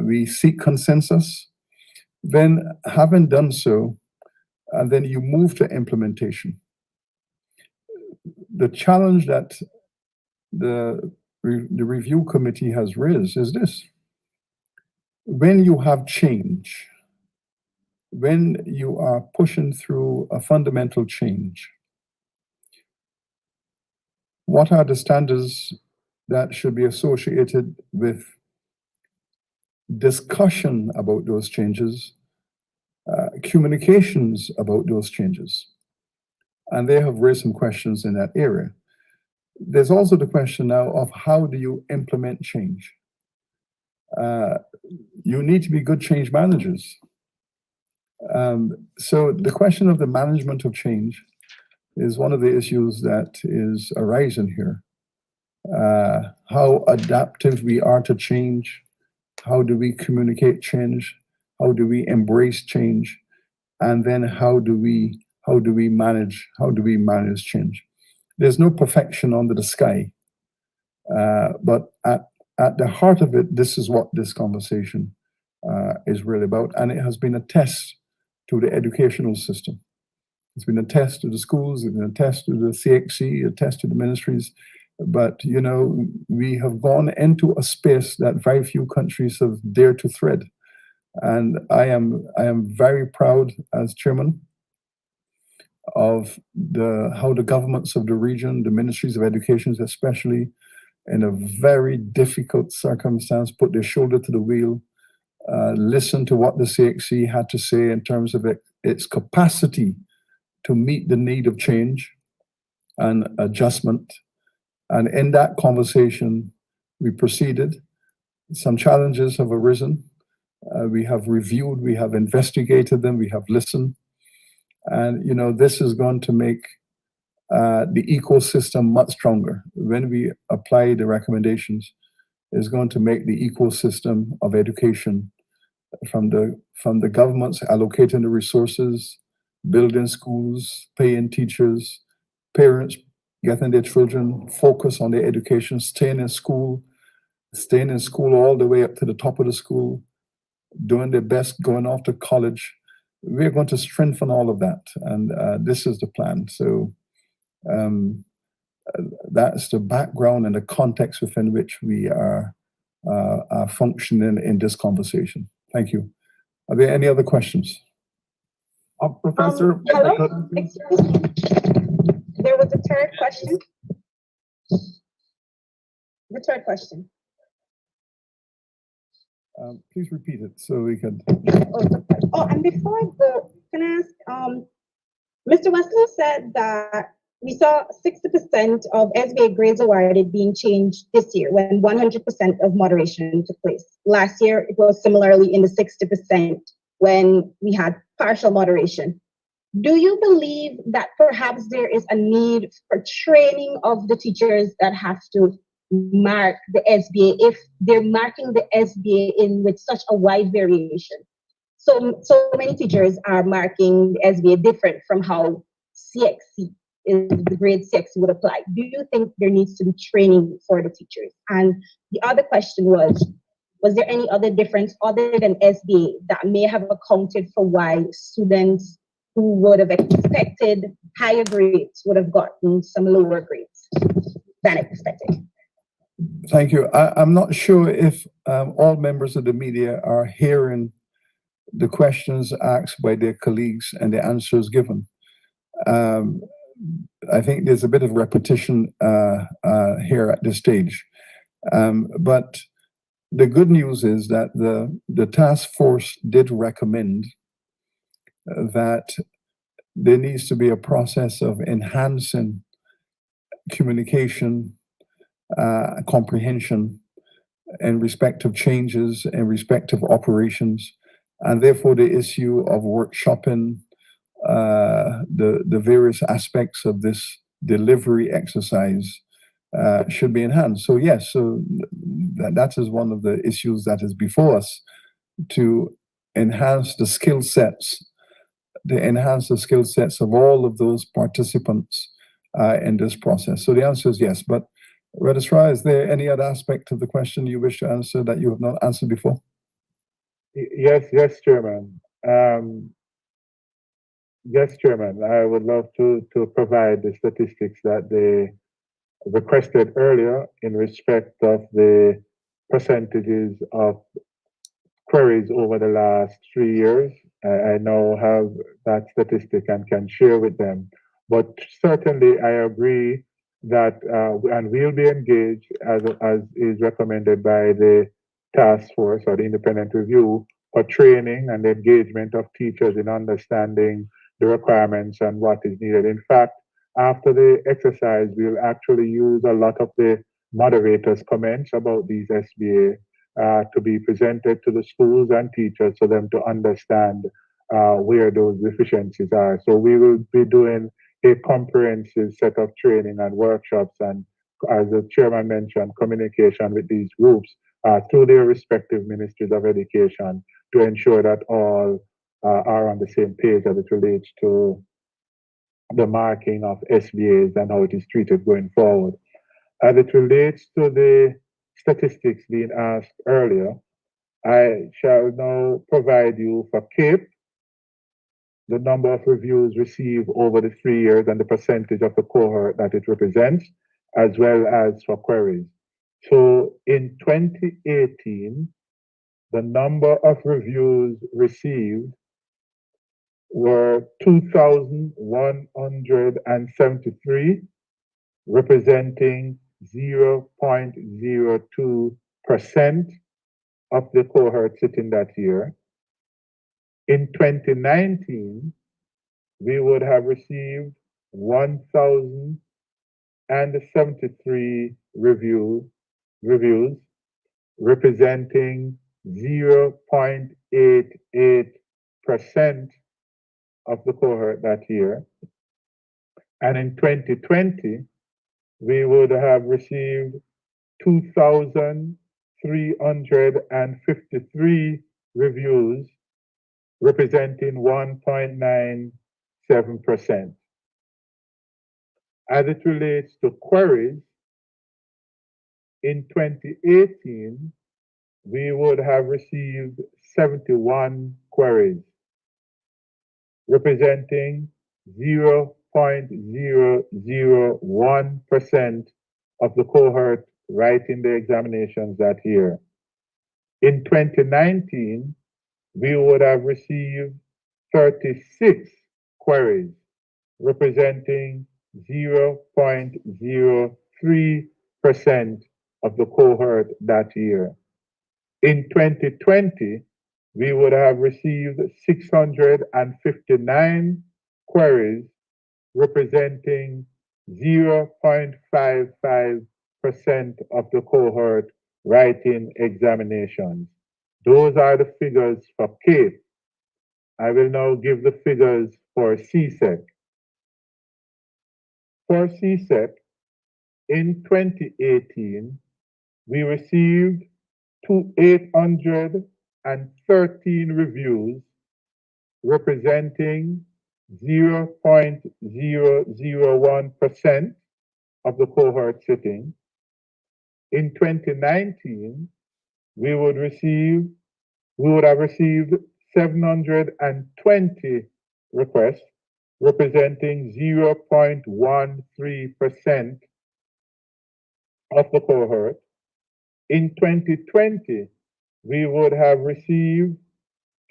we seek consensus. Then, having done so, and then you move to implementation. The challenge that the review committee has raised is this: when you have change, when you are pushing through a fundamental change, what are the standards that should be associated with discussion about those changes, communications about those changes? And they have raised some questions in that area. There's also the question now of how do you implement change? You need to be good change managers. So the question of the management of change is one of the issues that is arising here. How adaptive we are to change, how do we communicate change, how do we embrace change, and then how do we manage change? There's no perfection under the sky, but at the heart of it, this is what this conversation is really about, and it has been a test to the educational system. It's been a test to the schools, it's been a test to the CXC, a test to the ministries. But, you know, we have gone into a space that very few countries have dared to tread. And I am very proud as chairman of how the governments of the region, the ministries of education especially, in a very difficult circumstance, put their shoulder to the wheel, listen to what the CXC had to say in terms of its capacity to meet the need of change and adjustment. And in that conversation, we proceeded. Some challenges have arisen. We have reviewed, we have investigated them, we have listened. And, you know, this is going to make the ecosystem much stronger. When we apply the recommendations, it's going to make the ecosystem of education from the governments allocating the resources, building schools, paying teachers, parents getting their children focused on their education, staying in school all the way up to the top of the school, doing their best, going off to college. We're going to strengthen all of that, and this is the plan. So that's the background and the context within which we are functioning in this conversation. Thank you. Are there any other questions? Professor? Hello? Excuse me. There was a third question. The third question. Please repeat it so we can. Oh, and before I go, can I ask, Mr. Wesley said that we saw 60% of SBA grades awarded being changed this year when 100% of moderation took place. Last year, it was similarly in the 60% when we had partial moderation. Do you believe that perhaps there is a need for training of the teachers that have to mark the SBA if they're marking the SBA in with such a wide variation? so many teachers are marking the SBA different from how CXC is the grade CXC would apply. Do you think there needs to be training for the teachers? And the other question was there any other difference other than SBA that may have accounted for why students who would have expected higher grades would have gotten some lower grades than expected? Thank you. I'm not sure if all members of the media are hearing the questions asked by their colleagues and the answers given. I think there's a bit of repetition here at this stage. But the good news is that the task force did recommend that there needs to be a process of enhancing communication, comprehension in respect of changes, in respect of operations, and therefore the issue of workshopping the various aspects of this delivery exercise should be enhanced. So yes, so that is one of the issues that is before us, to enhance the skill sets, of all of those participants in this process. So the answer is yes. But Registrar, is there any other aspect of the question you wish to answer that you have not answered before? Yes, Chairman. Yes, Chairman. I would love to provide the statistics that they requested earlier in respect of the percentages of queries over the last 3 years. I now have that statistic and can share with them. But certainly I agree that, and we'll be engaged as is recommended by the task force or the independent review for training and engagement of teachers in understanding the requirements and what is needed. In fact, after the exercise, we'll actually use a lot of the moderators' comments about these SBA to be presented to the schools and teachers for them to understand where those deficiencies are. So we will be doing a comprehensive set of training and workshops, and as the chairman mentioned, communication with these groups through their respective ministries of education to ensure that all are on the same page as it relates to the marking of SBAs and how it is treated going forward. As it relates to the statistics being asked earlier, I shall now provide you for CAPE, the number of reviews received over the 3 years and the percentage of the cohort that it represents, as well as for queries. So in 2018, the number of reviews received were 2,173, representing 0.02% of the cohort sitting that year. In 2019, we would have received 1,073 reviews, representing 0.88% of the cohort that year. And in 2020, we would have received 2,353 reviews, representing 1.97%. As it relates to queries, in 2018, we would have received 71 queries, representing 0.001% of the cohort writing the examinations that year. In 2019, we would have received 36 queries, representing 0.03% of the cohort that year. In 2020, we would have received 659 queries, representing 0.55% of the cohort writing examinations. Those are the figures for CAPE. I will now give the figures for CSEC. For CSEC, in 2018, we received 813 reviews, representing 0.001% of the cohort sitting. In 2019, we would have received 720 requests, representing 0.13% of the cohort. In 2020, we would have received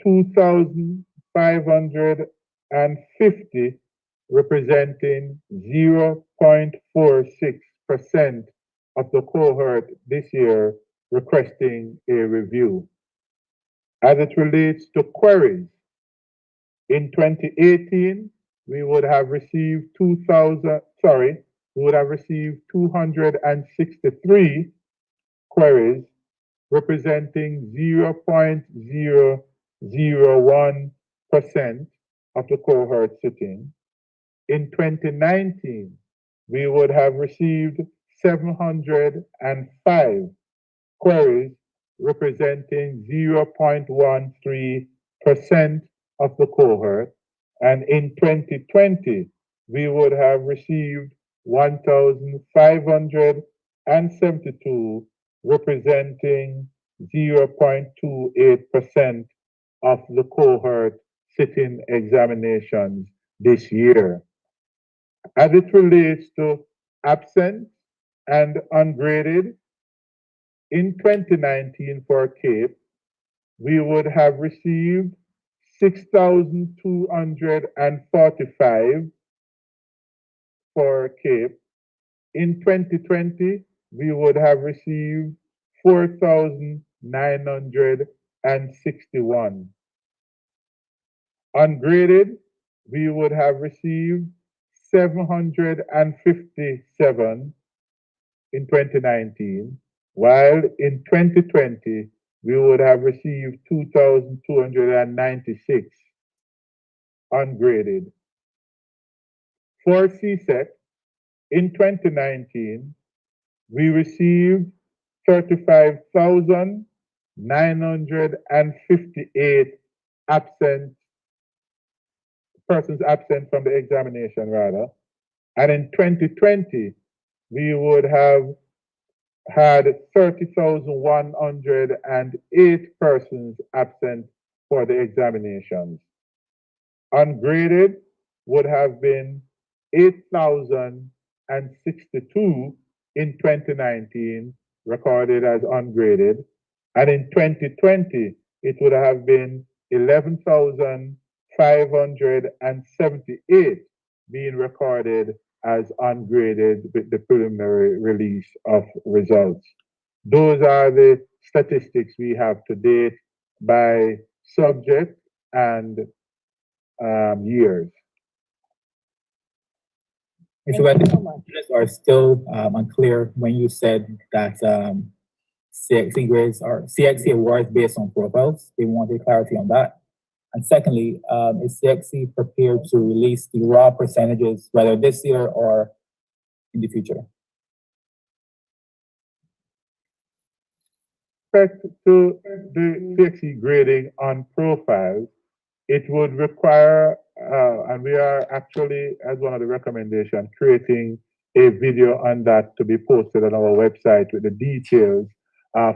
2,550, representing 0.46% of the cohort this year requesting a review. As it relates to queries, in 2018, we would have received 263 queries, representing 0.001% of the cohort sitting. In 2019, we would have received 705 queries, representing 0.13% of the cohort. And in 2020, we would have received 1,572, representing 0.28% of the cohort sitting examinations this year. As it relates to absent and ungraded, in 2019 for CAPE, we would have received 6,245 for CAPE. In 2020, we would have received 4,961. Ungraded, we would have received 757 in 2019, while in 2020, we would have received 2,296 ungraded. For CSEC, in 2019, we received 35,958 persons absent from the examination rather. And in 2020, we would have had 30,108 persons absent for the examinations. Ungraded would have been 8,062 in 2019, recorded as ungraded. And in 2020, it would have been 11,578 being recorded as ungraded with the preliminary release of results. Those are the statistics we have to date by subject and years. So I think are still unclear when you said that CXC grades or CXC awards based on profiles. They wanted clarity on that. And secondly, is CXC prepared to release the raw percentages, whether this year or in the future? Respect to the CXC grading on profiles, it would require, and we are actually, as one of the recommendations, creating a video on that to be posted on our website with the details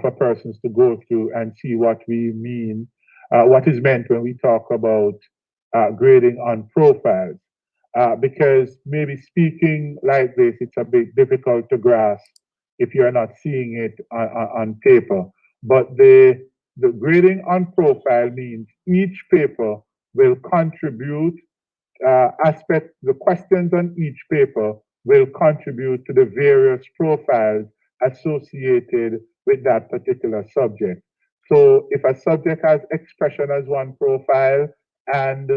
for persons to go through and see what we mean, what is meant when we talk about grading on profiles. Because maybe speaking like this, it's a bit difficult to grasp if you're not seeing it on paper. But the grading on profile means each paper will contribute the questions on each paper will contribute to the various profiles associated with that particular subject. So if a subject has expression as one profile and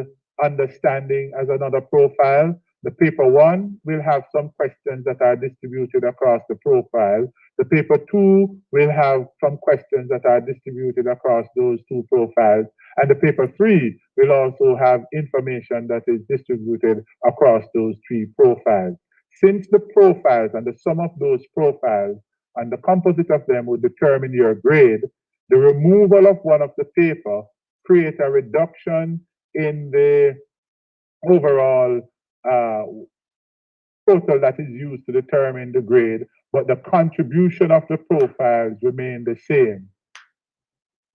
understanding as another profile, the paper one will have some questions that are distributed across the profile. The paper two will have some questions that are distributed across those two profiles. And the paper three will also have information that is distributed across those three profiles. Since the profiles and the sum of those profiles and the composite of them will determine your grade, the removal of one of the paper creates a reduction in the overall total that is used to determine the grade, but the contribution of the profiles remain the same,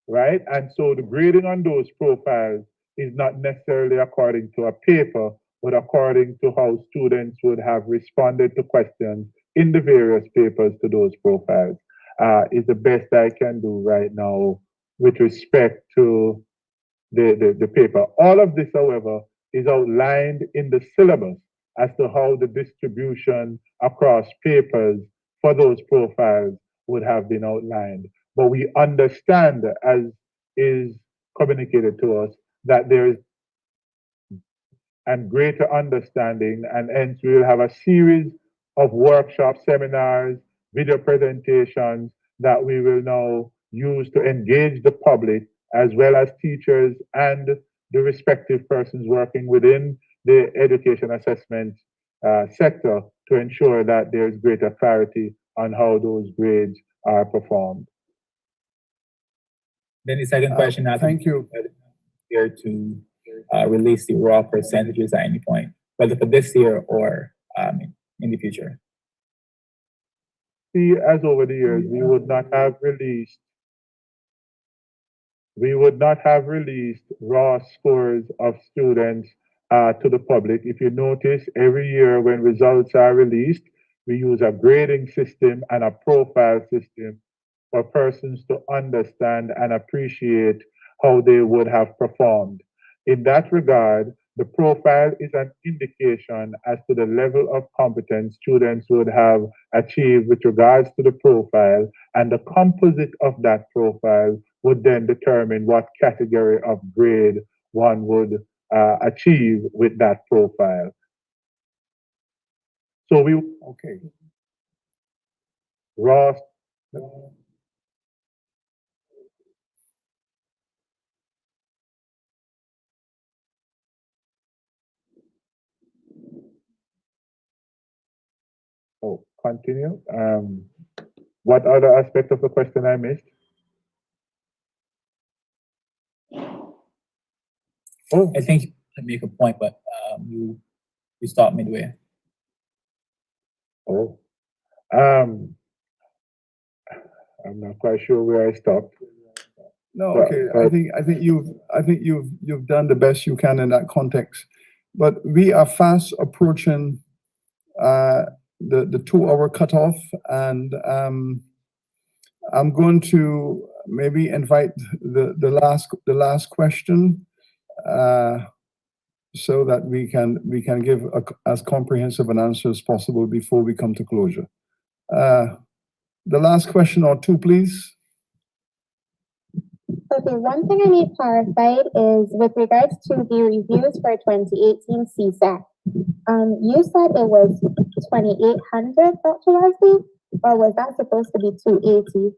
right? And so the grading on those profiles is not necessarily according to a paper, but according to how students would have responded to questions in the various papers to those profiles. Is the best I can do right now with respect to the paper. All of this, however, is outlined in the syllabus as to how the distribution across papers for those profiles would have been outlined. But we understand, as is communicated to us, that there is and greater understanding, and hence we will have a series of workshops, seminars, video presentations that we will now use to engage the public as well as teachers and the respective persons working within the education assessment sector to ensure that there's greater clarity on how those grades are performed. Then the second question, thank you. Here to release the raw percentages at any point, whether for this year or in the future. See, as over the years, we would not have released raw scores of students to the public. If you notice, every year when results are released, we use a grading system and a profile system for persons to understand and appreciate how they would have performed. In that regard, the profile is an indication as to the level of competence students would have achieved with regards to the profile, and the composite of that profile would then determine what category of grade one would achieve with that profile. So we raw. Oh, continue. What other aspect of the question I missed? Oh, I think you make a point, but you stopped midway. Oh, I'm not quite sure where I stopped. No, okay. I think you've done the best you can in that context, but we are fast approaching the 2-hour cutoff, and I'm going to maybe invite the last question so that we can give as comprehensive an answer as possible before we come to closure. The last question or two, please. Okay, one thing I need clarified is with regards to the reviews for 2018 CSAC. You said it was 2,800, Dr. Leslie, or was that supposed to be 280?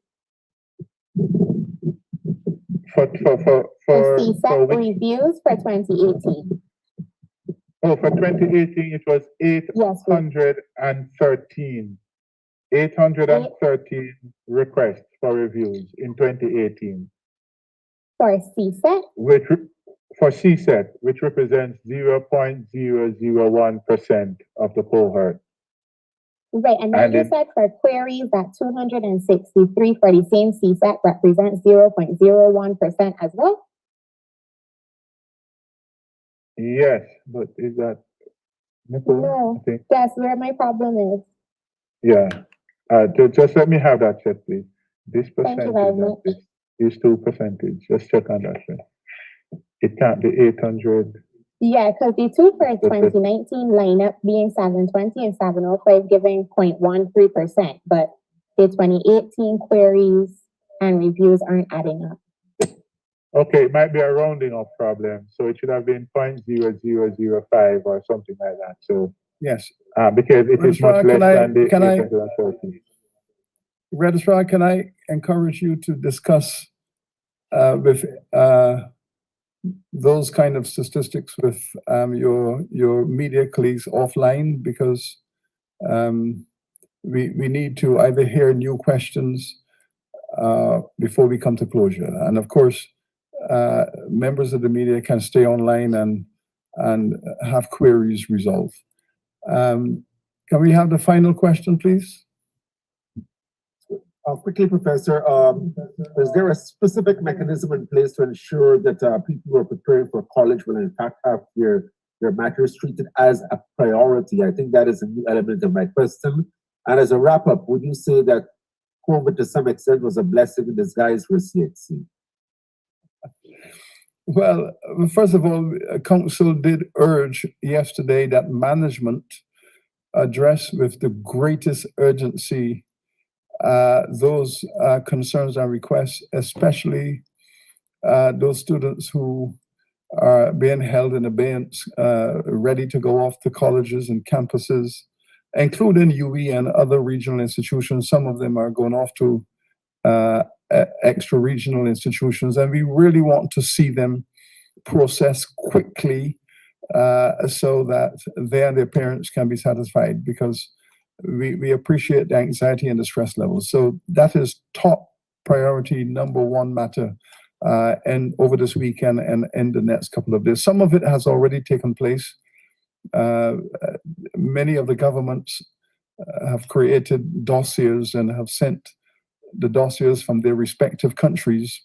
For CSAC reviews for 2018. Oh, for 2018, it was 813. 813 requests for reviews in 2018. For CSET? For CSET, which represents 0.001% of the cohort. Right, and then you said for queries that 263 for the same CSET represents 0.01% as well? Yes, but is that... No, that's where my problem is. Yeah, just let me have that check, please. This percentage is 2%. Just check on that. It can't be 800. Yeah, because the two for 2019 line up being 720 and 705 giving 0.13%, but the 2018 queries and reviews aren't adding up. Okay, it might be a rounding off problem. So it should have been 0.0005 or something like that. So yes, because it is much less than the 830. Registrar, can I encourage you to discuss with those kind of statistics with your media colleagues offline, because we need to either hear new questions before we come to closure. And of course, members of the media can stay online and have queries resolved. Can we have the final question, please? Quickly, Professor, is there a specific mechanism in place to ensure that people who are preparing for college will in fact have their matters treated as a priority? I think that is a new element of my question. And as a wrap-up, would you say that COVID to some extent was a blessing in disguise for CXC? Well, first of all, Council did urge yesterday that management address with the greatest urgency those concerns and requests, especially those students who are being held in abeyance, ready to go off to colleges and campuses, including UE and other regional institutions. Some of them are going off to extra regional institutions, and we really want to see them process quickly so that they and their parents can be satisfied, because we appreciate the anxiety and the stress levels. So that is top priority, number one matter and over this weekend and in the next couple of days. Some of it has already taken place. Many of the governments have created dossiers and have sent the dossiers from their respective countries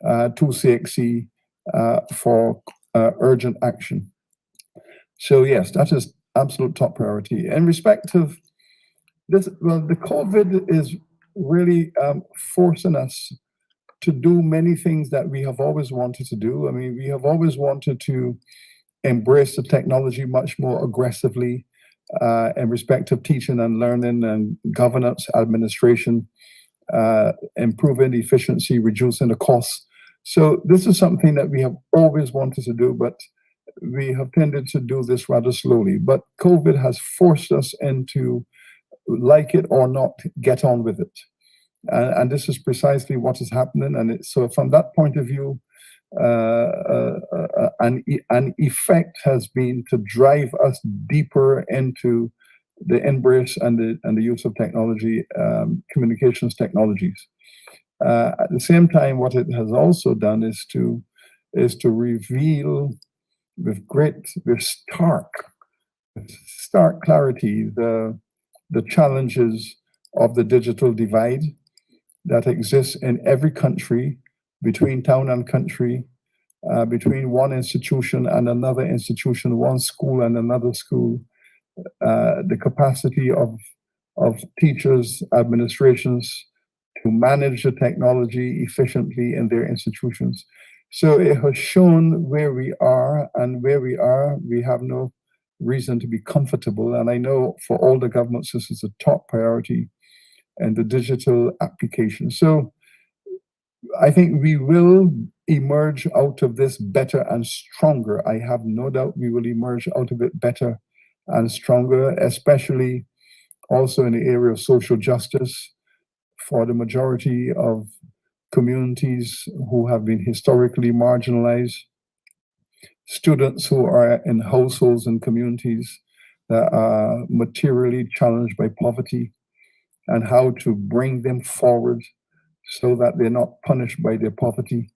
to CXC for urgent action. So yes, that is absolute top priority. In respect of this, well, the COVID is really forcing us to do many things that we have always wanted to do. I mean, we have always wanted to embrace the technology much more aggressively in respect of teaching and learning and governance, administration, improving efficiency, reducing the costs. So this is something that we have always wanted to do, but we have tended to do this rather slowly. But COVID has forced us into, like it or not, get on with it. And this is precisely what is happening. And so from that point of view, an effect has been to drive us deeper into the embrace and the use of technology, communications technologies. At the same time, what it has also done is to reveal with stark clarity the challenges of the digital divide that exists in every country, between town and country, between one institution and another institution, one school and another school, the capacity of teachers, administrations to manage the technology efficiently in their institutions. So it has shown where we are, and where we are, we have no reason to be comfortable. And I know for all the governments, this is a top priority and the digital application. So I think we will emerge out of this better and stronger. I have no doubt we will emerge out of it better and stronger, especially also in the area of social justice for the majority of communities who have been historically marginalized, students who are in households and communities that are materially challenged by poverty, and how to bring them forward so that they're not punished by their poverty.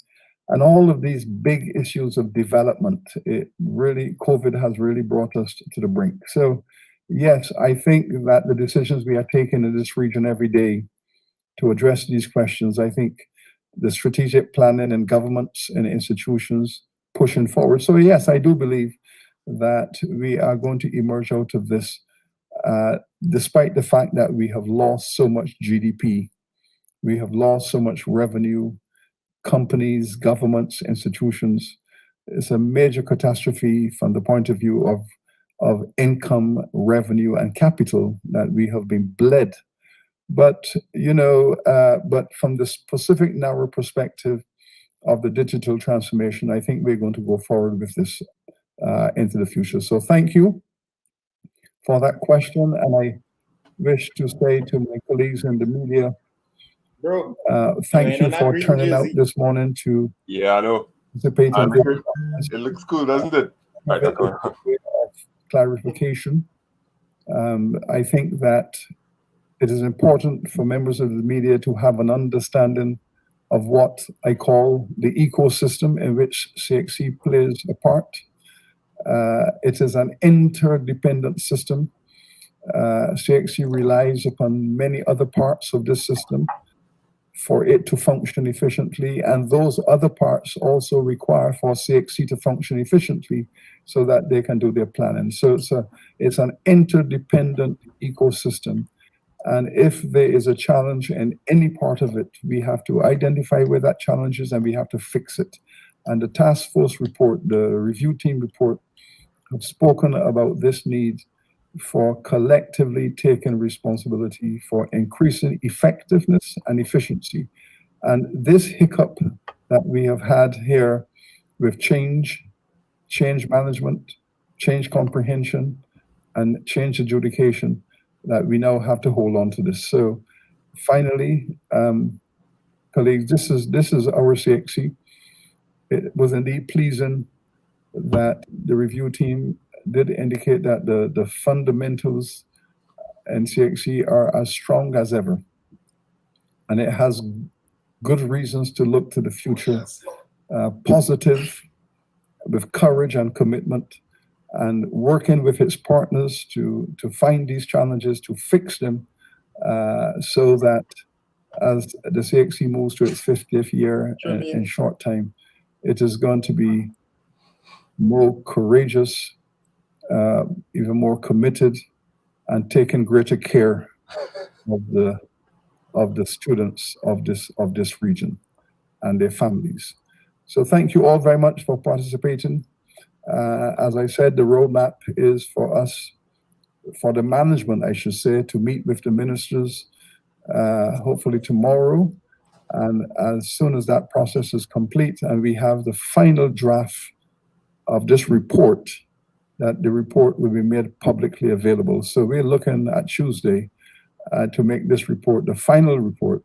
And all of these big issues of development, COVID has really brought us to the brink. So yes, I think that the decisions we are taking in this region every day to address these questions, I think the strategic planning and governments and institutions pushing forward. So yes, I do believe that we are going to emerge out of this, despite the fact that we have lost so much GDP, we have lost so much revenue, companies, governments, institutions. It's a major catastrophe from the point of view of income, revenue, and capital that we have been bled. But, but from the specific narrow perspective of the digital transformation, I think we're going to go forward with this into the future. So thank you for that question. And I wish to say to my colleagues in the media, thank you for turning out this morning to I know. participate in this. It looks cool, doesn't it? Clarification. I think that it is important for members of the media to have an understanding of what I call the ecosystem in which CXC plays a part. It is an interdependent system. CXC relies upon many other parts of this system for it to function efficiently, and those other parts also require for CXC to function efficiently so that they can do their planning. So it's an interdependent ecosystem. And if there is a challenge in any part of it, we have to identify where that challenge is and we have to fix it. And the task force report, the review team report, have spoken about this need for collectively taking responsibility for increasing effectiveness and efficiency. And this hiccup that we have had here with change management, change comprehension, and change adjudication, that we now have to hold on to this. So finally, colleagues, this is our CXC. It was indeed pleasing that the review team did indicate that the fundamentals in CXC are as strong as ever. And it has good reasons to look to the future, positive, with courage and commitment, and working with its partners to find these challenges, to fix them, so that as the CXC moves to its 50th year in short time, it is going to be more courageous, even more committed, and taking greater care of the students of this region and their families. So thank you all very much for participating. As I said, the roadmap is for us, for the management, I should say, to meet with the ministers hopefully tomorrow. And as soon as that process is complete and we have the final draft of this report, that the report will be made publicly available. So we're looking at Tuesday to make this report, the final report,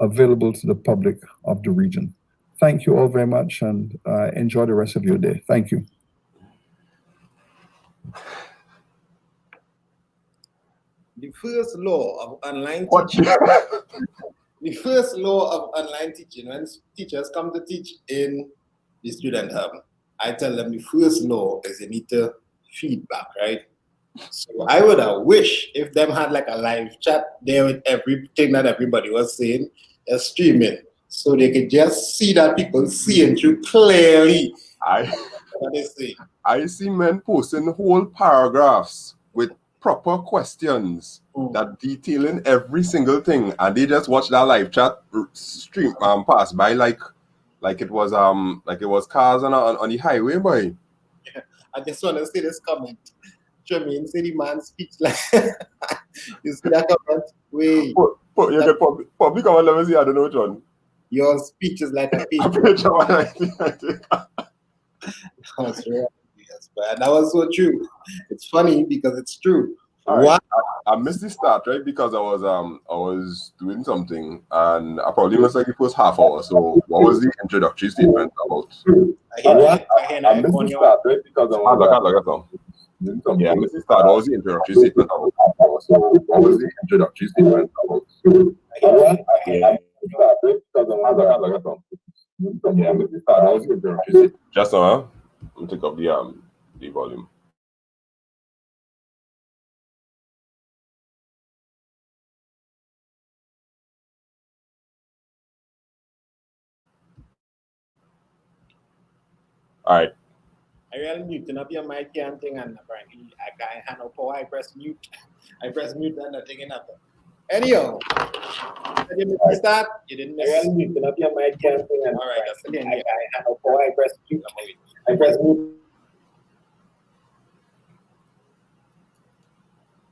available to the public of the region. Thank you all very much, and enjoy the rest of your day. Thank you. The first law of online teaching. The first law of online teaching, when teachers come to teach in the student hub, I tell them the first law is you need to feedback, right? So I would have wished if them had like a live chat there with everything that everybody was saying, streaming, so they could just see that people seeing through clearly what they say. I see men posting whole paragraphs with proper questions that detailing every single thing, and they just watch that live chat stream pass by like it was cars on the highway, boy. Yeah. I just want to see this comment. Jermaine say the man speaks like you see that comment? Wait. You can probably come on, let me see. I don't know which one. Your speech is like a page. That's right. Yes, but that was so true. It's funny because it's true. Right. I missed the start, right? Because I was doing something and I probably missed like the first half hour. So what was the introductory statement about? I missed the start, right? Because I was yeah, I missed the start. What was the introductory statement about? So what was the introductory statement about? Yeah, I missed the start. What was the introductory statement? Just now, let me take up the volume. All right. I really muting up your mic and thing, and apparently I can't handle power. I press mute. I press mute and nothing happened. Anyhow, you didn't miss that. You didn't miss. I really muting up your mic and thing, and all right, that's again. I can't handle power. I press mute. I press mute.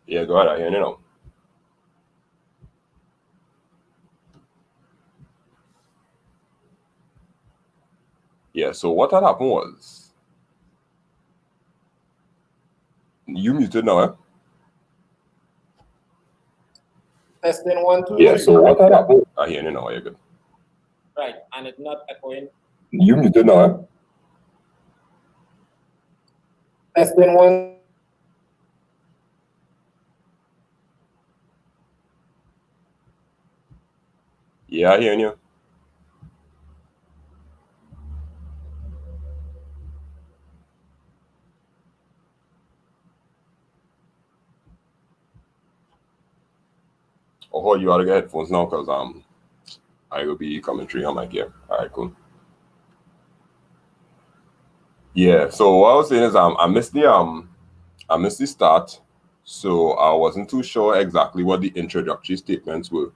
Yeah, go ahead. I hear you now. Yeah, so what had happened was you muted now, eh? Testing 1, 2, yeah, 3. So what had happened? I hear you now. You're good. Right, and it's not echoing. You muted now, eh? Testing 1. Yeah, I hear you. Oh, you ought to get headphones now because I will be commentary on my gear. All right, cool. Yeah. So what I was saying is I missed the start, so I wasn't too sure exactly what the introductory statements were.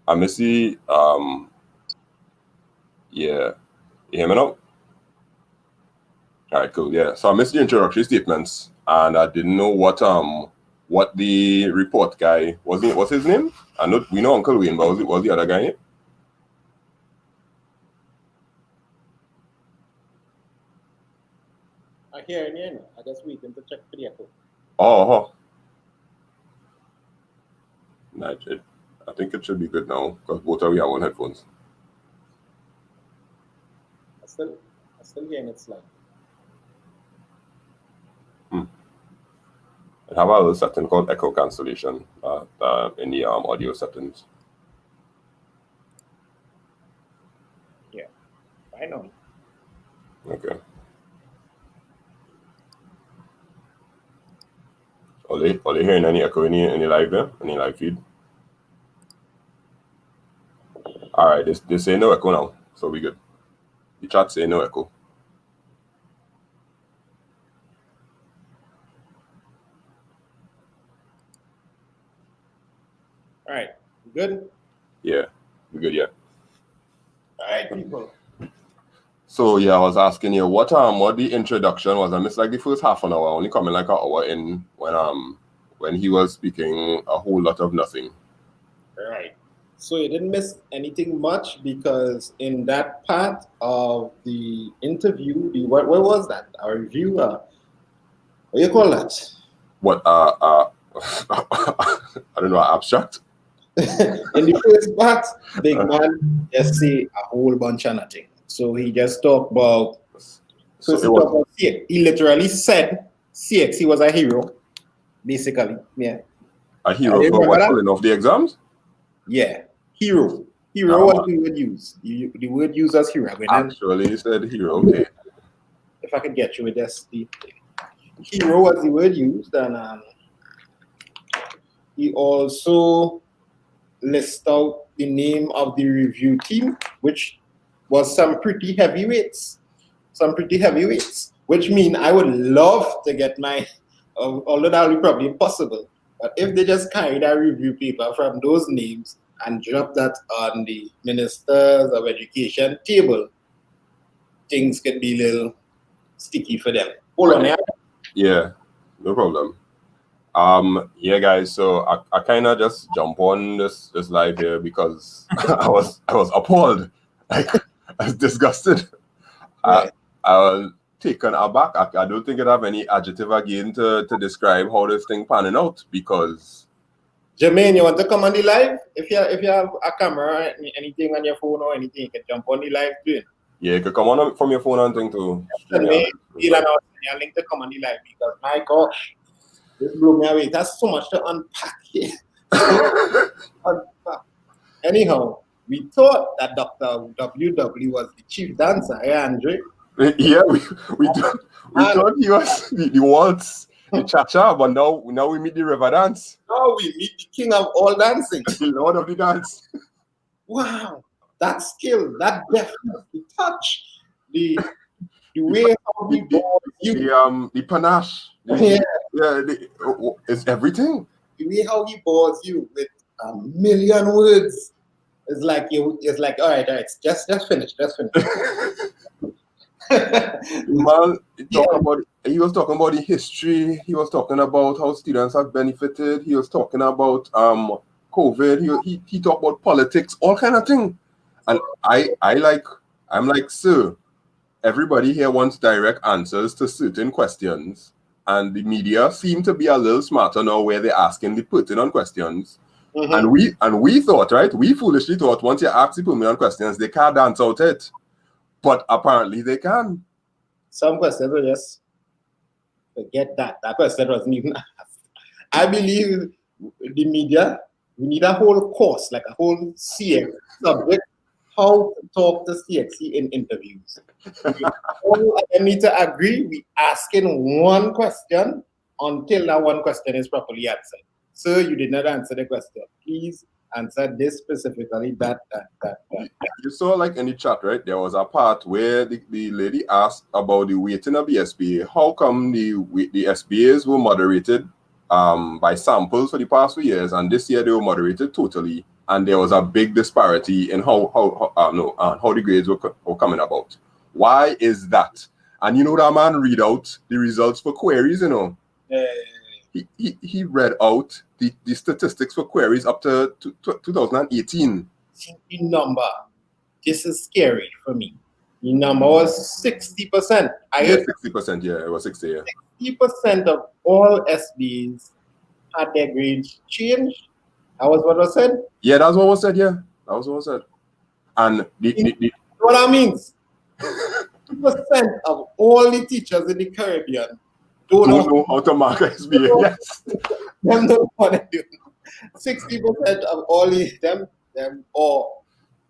I missed the yeah. You hear me now? All right, cool. Yeah. So I missed the introductory statements, and I didn't know what the report guy what's his name? I know we know Uncle Wayne, but was the other guy name? I hear you. I just waiting to check for the echo. Oh. Nah, I think it should be good now because both of we have on headphones. I still hearing it slightly. I have a little setting called echo cancellation in the audio settings. Yeah, I know. Okay. Are they hearing any echo any live there? Any live feed? All right, they say no echo now, so we good. The chat say no echo. All right, good? Yeah, we good, yeah. All right, people. So yeah, I was asking you what the introduction was. I missed like the first half an hour, only coming like an hour in when he was speaking a whole lot of nothing. Right. So you didn't miss anything much because in that part of the interview, what was that? Our review? What do you call that? What I don't know, abstract. In the first part, big man just say a whole bunch of nothing. So he just talked about. He literally said CXC was a hero, basically. Yeah. A hero for what? Pulling off the exams? Yeah, hero. Hero was the word used. The word used as hero. Actually, he said hero. Okay. If I could get you with this, the hero was the word used, and he also listed out the name of the review team, which was some pretty heavyweights. Which mean I would love to get my, although that would be probably impossible, but if they just carry that review paper from those names and drop that on the Ministers of Education table, things could be a little sticky for them. Hold on, yeah? Yeah, no problem. Yeah, guys. So I kind of just jump on this live here because I was appalled, like I was disgusted. I was taken aback. I don't think I have any adjective again to describe how this thing panning out because. Jermaine, you want to come on the live? If you have a camera, anything on your phone or anything, you can jump on the live too. Yeah, you can come on from your phone and thing too. Elon, I'll link to come on the live because my gosh, this blew me away. That's so much to unpack here. Anyhow, we thought that Dr. WW was the chief dancer, yeah, Andre? Yeah, we thought he was the waltz, the cha-cha, but now we meet the river dance. Now we meet the king of all dancing. The lord of the dance. Wow, that skill, that deftness, the touch, the way how he balls you. The panache. It's everything. The way how he balls you with a million words. It's like all right, just finish. Man, he was talking about the history. He was talking about how students have benefited. He was talking about COVID. He talked about politics, all kind of thing. And I'm like, sir, everybody here wants direct answers to certain questions, and the media seem to be a little smarter now where they're asking the pertinent questions. Mm-hmm. And we thought, right? We foolishly thought once you ask the pertinent questions, they can't dance out it. But apparently they can. Some questions will just forget that. That question wasn't even asked. I believe the media, we need a whole course, like a whole CX subject, how to talk to CXC in interviews. All I need to agree, we asking one question until that one question is properly answered. Sir, you did not answer the question. Please answer this specifically, that. You saw like in the chat, right? There was a part where the lady asked about the weighting of the SBA. How come the SBAs were moderated by samples for the past few years, and this year they were moderated totally, and there was a big disparity in how the grades were coming about. Why is that? And you know that man read out the results for queries, you know. He read out the statistics for queries up to 2018. The number, this is scary for me. The number was 60%. I heard 60%, yeah, it was 60, yeah. 60% of all SBs had their grades changed. That was what I said? Yeah, that's what was said, yeah. That was what was said. And what that means? 60% of all the teachers in the Caribbean don't know how to mark SBA. Yes. Them don't want to do. 60% of all them or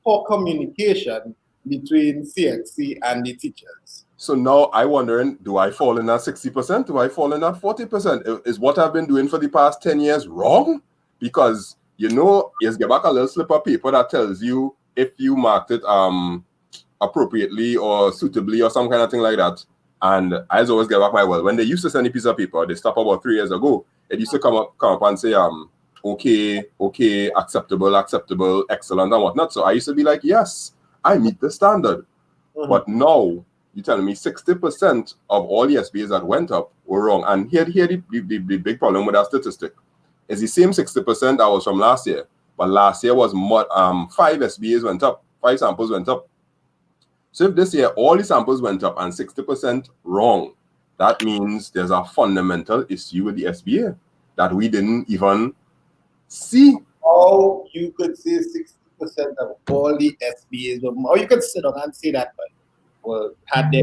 poor communication between CXC and the teachers. So now I'm wondering, do I fall in that 60%? Do I fall in that 40%? Is what I've been doing for the past 10 years wrong? Because, you know, you get back a little slip of paper that tells you if you marked it appropriately or suitably or some kind of thing like that. And I always get back my well. When they used to send a piece of paper, they stopped about 3 years ago. It used to come up and say, okay, acceptable, excellent, and whatnot. So I used to be like, yes, I meet the standard. Mm-hmm. But now you're telling me 60% of all the SBAs that went up were wrong. And here the big problem with that statistic is the same 60% that was from last year. But last year was 5 SBAs went up, 5 samples went up. So if this year all the samples went up and 60% wrong, that means there's a fundamental issue with the SBA that we didn't even see. How you could say 60% of all the SBAs, or you could sit down and say that, but had their,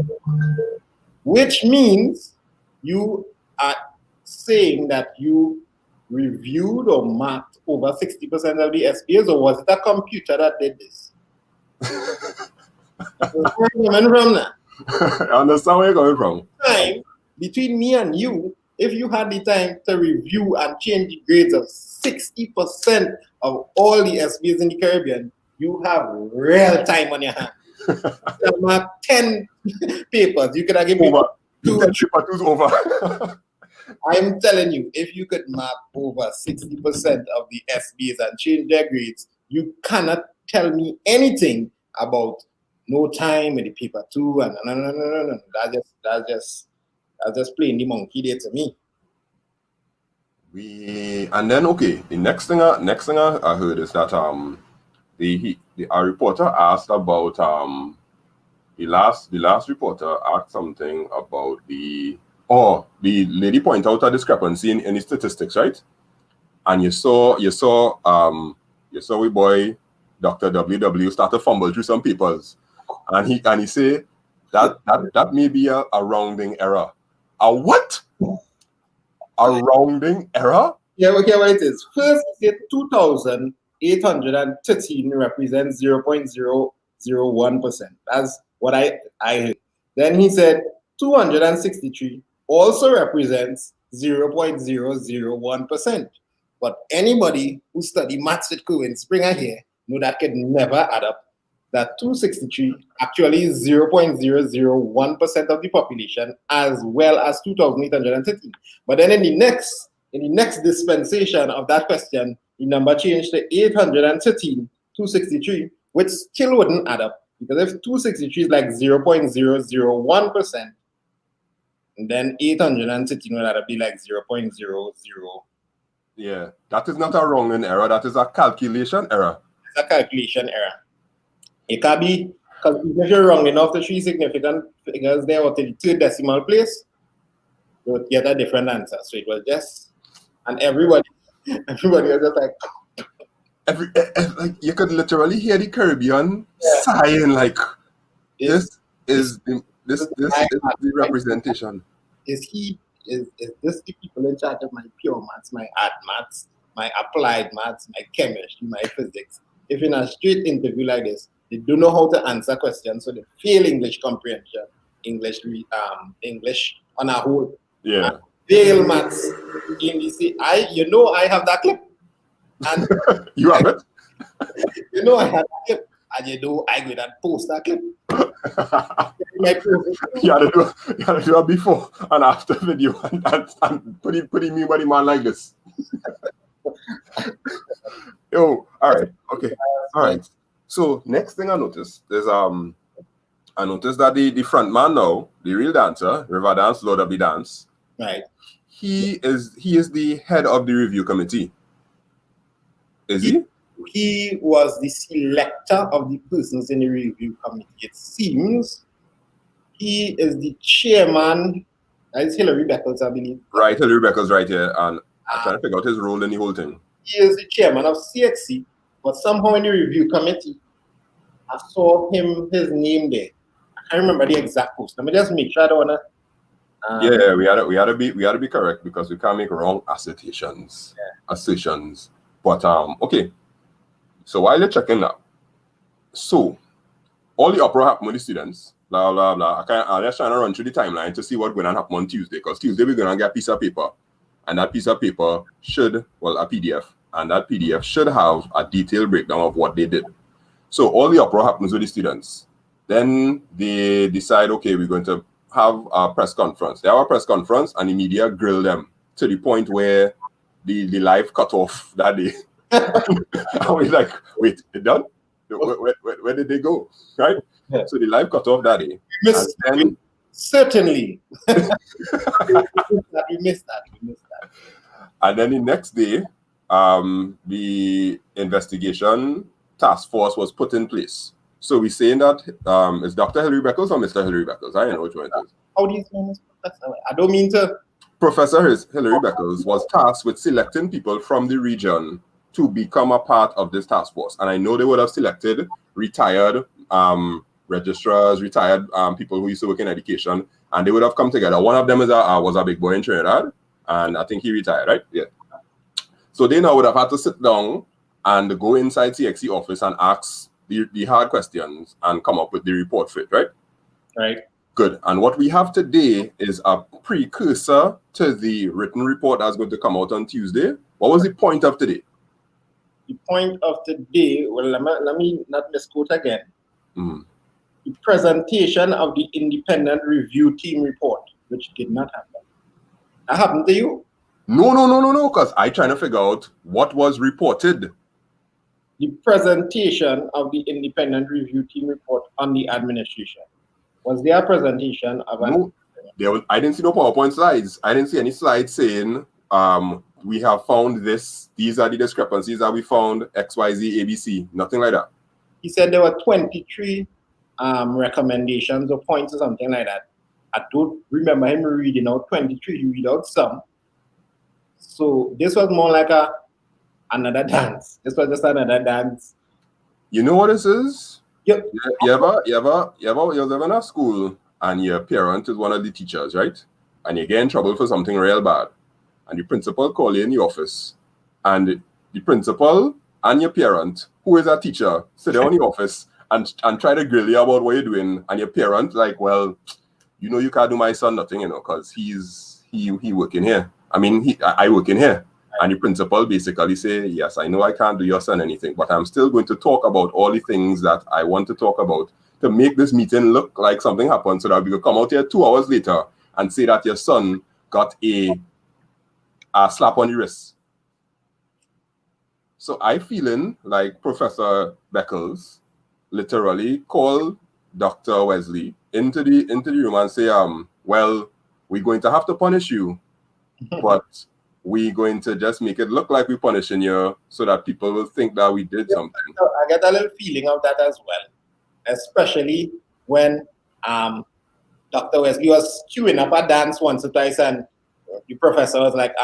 which means you are saying that you reviewed or marked over 60% of the SBAs, or was it a computer that did this? From that. I understand where you're coming from. Time between me and you, if you had the time to review and change the grades of 60% of all the SBAs in the Caribbean, you have real time on your hand. You have marked 10 papers. You could have given over. 2 papers over. I'm telling you, if you could mark over 60% of the SBAs and change their grades, you cannot tell me anything about no time with the paper 2 and no. That's just playing the monkey there to me. And then okay, the next thing I heard is that our reporter asked about the last reporter asked something about the lady pointed out a discrepancy in the statistics, right? And you saw we boy Dr. WW start to fumble through some papers, and he say that may be a rounding error. A what? A rounding error? Yeah, okay, what it is. First, he said 2,813 represents 0.001%. That's what I heard. Then he said 263 also represents 0.001%. But anybody who study maths with Cohen Springer here know that could never add up. That 263 actually is 0.001% of the population, as well as 2,813. But then in the next dispensation of that question, the number changed to 813, 263, which still wouldn't add up. Because if 263 is like 0.001%, then 813 would be like 0.00. Yeah, that is not a rounding error. That is a calculation error. It's a calculation error. It can be, because if you're wrong enough to 3 significant figures there or to the 3rd decimal place, you would get a different answer. So it was just, and everybody was just like, like you could literally hear the Caribbean sighing like, this is the representation. Is this the people in charge of my pure maths, my art maths, my applied maths, my chemistry, my physics? If in a straight interview like this, they don't know how to answer questions, so they fail English comprehension, English on a whole. Yeah. Dale Mats in DC. I have that clip. And You have it? I have that clip. And I go and post that clip. You had to do a before and after video and putting me body man like this. Yo, all right, okay, all right. So next thing I noticed is I noticed that the front man now, the real dancer, River Dance, Lord of the Dance, right? He is the head of the review committee. Is he? He was the selector of the persons in the review committee. It seems he is the chairman. That is Hillary Beckles, I believe. Right, Hillary Beckles right here, and I'm trying to figure out his role in the whole thing. He is the chairman of CXC, but somehow in the review committee, I saw his name there. I can't remember the exact post. Let me just make sure I don't wanna. Yeah, we had to be correct because we can't make wrong assertions. But okay. So while you're checking now, so all the uproar happened with the students, blah blah blah. I'm just trying to run through the timeline to see what's going to happen on Tuesday, because Tuesday we're gonna get a piece of paper, and that piece of paper should, a PDF, and that PDF should have a detailed breakdown of what they did. So all the uproar happens with the students. Then they decide, okay, we're going to have a press conference. They have a press conference, and the media grill them to the point where the live cut off that day. I was like, wait, it done? Where did they go? Right? Yeah. So the live cut off that day. Certainly. We missed that. And then the next day, the investigation task force was put in place. So we're saying that is Dr. Hillary Beckles or Mr. Hillary Beckles? I don't know which one it is. How do you say this, Professor? I don't mean to. Professor Hillary Beckles was tasked with selecting people from the region to become a part of this task force. And I know they would have selected retired registrars, retired people who used to work in education, and they would have come together. One of them was a big boy in Trinidad, and I think he retired, right? Yeah. So they now would have had to sit down and go inside CXC office and ask the hard questions and come up with the report for it, right? Right. Good. And what we have today is a precursor to the written report that's going to come out on Tuesday. What was the point of today? The point of today, well, let me not misquote again. Mm. The presentation of the independent review team report, which did not happen. That happened to you? No, because I'm trying to figure out what was reported. The presentation of the independent review team report on the administration. Was there a presentation of an... No, I didn't see no PowerPoint slides. I didn't see any slides saying, we have found this, these are the discrepancies that we found, XYZ, ABC, nothing like that. He said there were 23 recommendations or points or something like that. I don't remember him reading out 23, he read out some. So this was more like another dance. This was just another dance. You know what this is? Yep. You ever in a school and your parent is one of the teachers, right? And you get in trouble for something real bad. And the principal call you in the office. And the principal and your parent, who is a teacher, sit down in the office and try to grill you about what you're doing. And your parent, like, well, you can't do my son nothing, because he working here. I mean, I work in here. And the principal basically say, yes, I know I can't do your son anything, but I'm still going to talk about all the things that I want to talk about to make this meeting look like something happened, so that we could come out here 2 hours later and say that your son got a slap on the wrist. So I feeling like Professor Beckles literally called Dr. Wesley into the room and say, well, we're going to have to punish you, but we're going to just make it look like we're punishing you so that people will think that we did something. I get a little feeling of that as well, especially when Dr. Wesley was queuing up a dance once or twice, and the professor was like,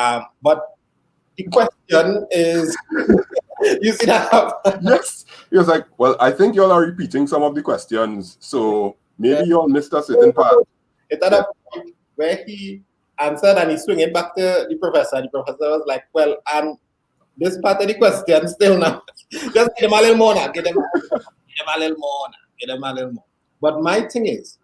but the question is, you see that? Yes. He was like, well, I think y'all are repeating some of the questions, so maybe y'all missed a certain part. It's at a point where he answered and he swung it back to the professor. The professor was like, well, this part of the question still now. Just give them a little more now. Give them a little more. But my thing is,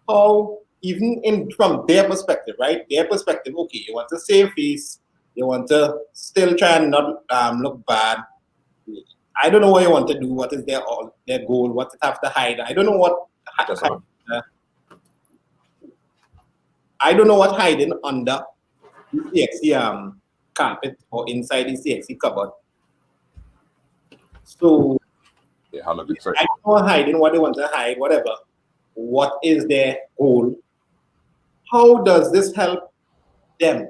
how even in from their perspective, right? Their perspective, okay, you want to save face, you want to still try and not look bad. I don't know what you want to do. What is their goal? What it have to hide? I don't know what. I don't know what hiding under the CXC carpet or inside the CXC cupboard. So Yeah, I don't know hiding what they want to hide, whatever. What is their goal? How does this help them?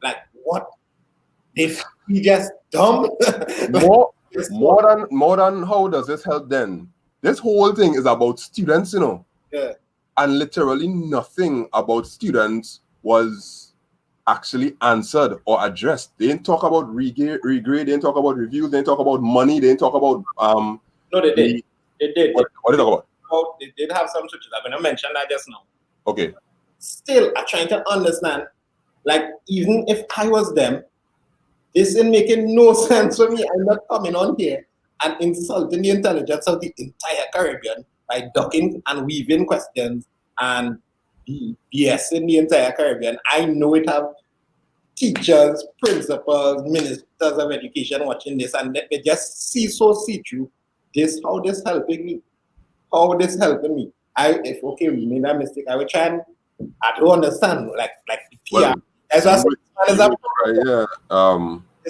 Like what? If we just dumb? more than how does this help them? This whole thing is about students, you know. Yeah. And literally nothing about students was actually answered or addressed. They didn't talk about regrade, they didn't talk about reviews, they didn't talk about money, they didn't talk about No, they did. They did. What did they talk about? They did have some switches. I'm gonna mention that just now. Okay. Still, I'm trying to understand. Like, even if I was them, this is making no sense for me. I'm not coming on here and insulting the intelligence of the entire Caribbean by ducking and weaving questions and BSing the entire Caribbean. I know it have teachers, principals, ministers of education watching this, and they just see through this, how this helping me. How this helping me. If okay, we made a mistake, I will try and I don't understand like the PR. Well, as I said,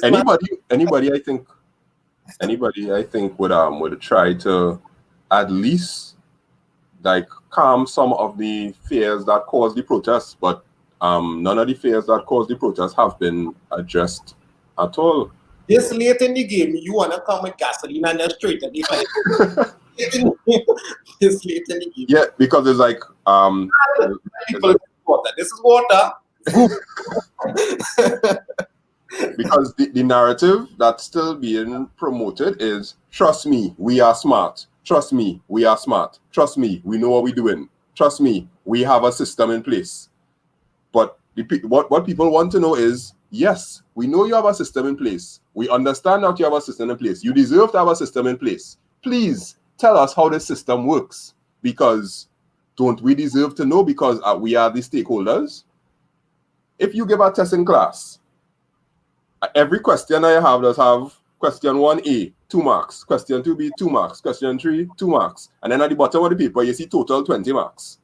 anybody I think would try to at least like calm some of the fears that caused the protests, but none of the fears that caused the protests have been addressed at all. This late in the game, you wanna come with gasoline and just straight at the fire. This late in the game. Yeah, because it's like water. This is water. Because the narrative that's still being promoted is trust me, we are smart. Trust me, we are smart. Trust me, we know what we're doing. Trust me, we have a system in place. But what people want to know is, yes, we know you have a system in place. We understand that you have a system in place. You deserve to have a system in place. Please tell us how the system works. Because don't we deserve to know, because we are the stakeholders? If you give a test in class, every question I have does have question 1A, 2 marks, question 2B, 2 marks, question 3, 2 marks. And then at the bottom of the paper, you see total 20 marks.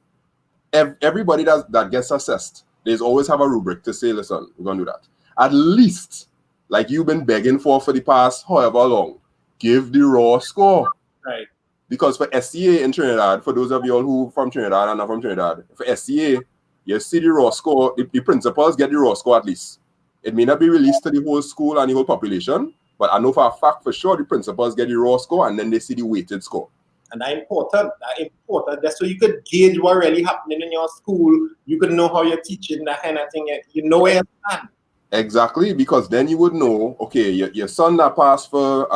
Everybody that gets assessed, there's always have a rubric to say, listen, we're going to do that. At least, like you've been begging for the past however long, give the raw score. Right. Because for SCA in Trinidad, for those of you all who from Trinidad and not from Trinidad, for SCA, you see the raw score, the principals get the raw score at least. It may not be released to the whole school and the whole population, but I know for a fact for sure the principals get the raw score and then they see the weighted score. And that's important. That's so you could gauge what really happening in your school. You could know how you're teaching, that kind of thing. You know where you stand. Exactly, because then you would know, okay, your son that passed for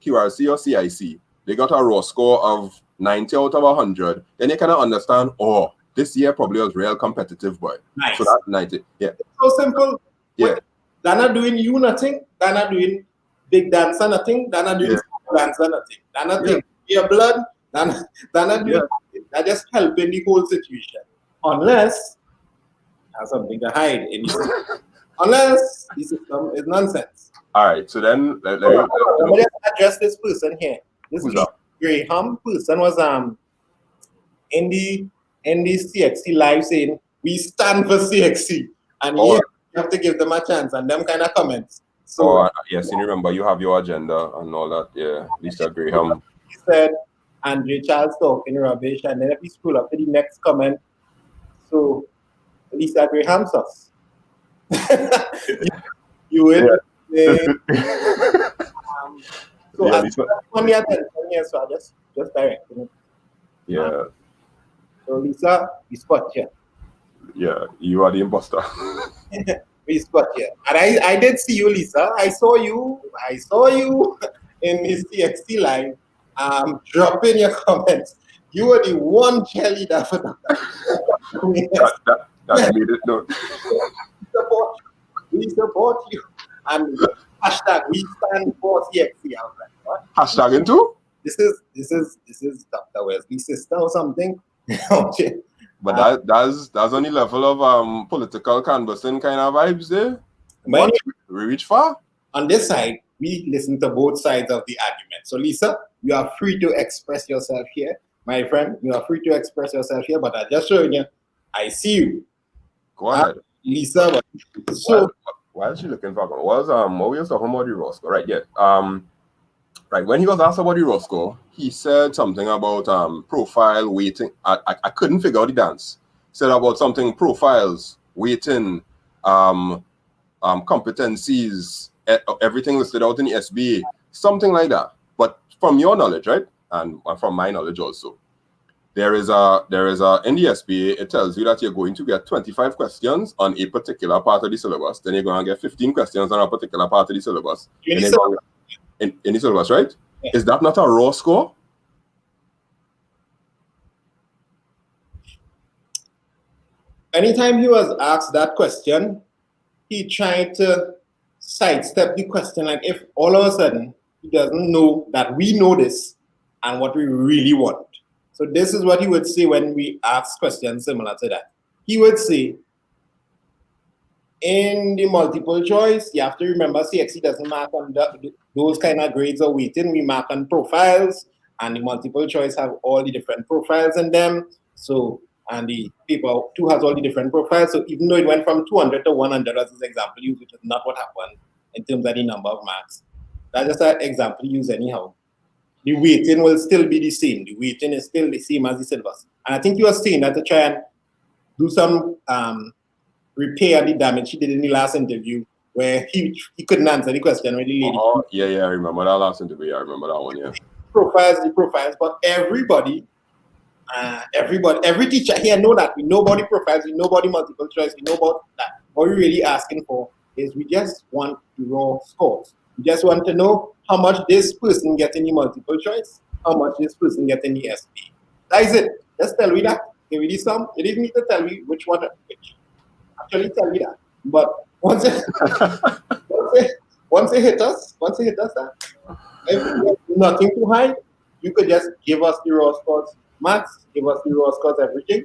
QRC or CIC, they got a raw score of 90 out of 100. Then you kind of understand, oh, this year probably was real competitive, boy. Nice. So that's 90. Yeah. It's so simple. Yeah. They're not doing you nothing. They're not doing big dancer nothing. They're not doing dancer nothing. They're not taking your blood. They're not doing nothing. They're just helping the whole situation. Unless has something to hide in the system. Unless the system is nonsense. All right, so then let me just address this person here. This Graham person was in the CXC live saying we stand for CXC, and you have to give them a chance and them kind of comments. So yes, you remember you have your agenda and all that. Yeah, Lisa Graham. He said Andre Charles talking rubbish, and then if we scroll up to the next comment, so Lisa Graham sus. you will. So yeah, as on the attention here, so I just direct it. Yeah. So Lisa, we spot here. Yeah, you are the imposter. We spot here. And I did see you, Lisa. I saw you in the CXC live. Dropping your comments. You were the one cheerleader for that. That made it known. We support you. And hashtag we stand for CXC. I was like, what? Hashtag into? This is Dr. Wesley's sister or something. But that's on the level of political canvassing kind of vibes there. But What we reach far? on this side, we listen to both sides of the argument. So Lisa, you are free to express yourself here. My friend, you are free to express yourself here, but I just showing you, I see you. Go ahead. Lisa, so why is she looking for? Was what we was talking about the Roscoe, right? Yeah. Right, when he was asked about the Roscoe, he said something about profile weighting. I couldn't figure out the dance. He said about something profiles, weighting, competencies, everything listed out in the SBA, something like that. But from your knowledge, right, and from my knowledge also, there is a in the SBA, it tells you that you're going to get 25 questions on a particular part of the syllabus. Then you're going to get 15 questions on a particular part of the syllabus. In the syllabus, right? Yeah. Is that not a raw score? Anytime he was asked that question, he tried to sidestep the question, like if all of a sudden he doesn't know that we know this and what we really want. So this is what he would say when we ask questions similar to that. He would say, in the multiple choice, you have to remember CXC doesn't mark on those kind of grades or weighting. We mark on profiles, and the multiple choice have all the different profiles in them. So, and the paper 2 has all the different profiles. So even though it went from 200 to 100 as an example use, which is not what happened in terms of the number of marks. That's just an example use anyhow. The weighting will still be the same. The weighting is still the same as the syllabus. And I think you were saying that to try and do some repair the damage he did in the last interview where he couldn't answer the question when the lady. Oh, yeah, I remember that last interview. I remember that one, yeah. The profiles, but everybody, every teacher here know that. We know body profiles, we know body multiple choice, we know about that. What we're really asking for is we just want the raw scores. We just want to know how much this person gets in the multiple choice, how much this person gets in the SB. That is it. Just tell me that. Give me the sum. You didn't need to tell me which one. Actually tell me that. But once it hit us that, if you have nothing to hide, you could just give us the raw scores, maths, give us the raw scores, everything.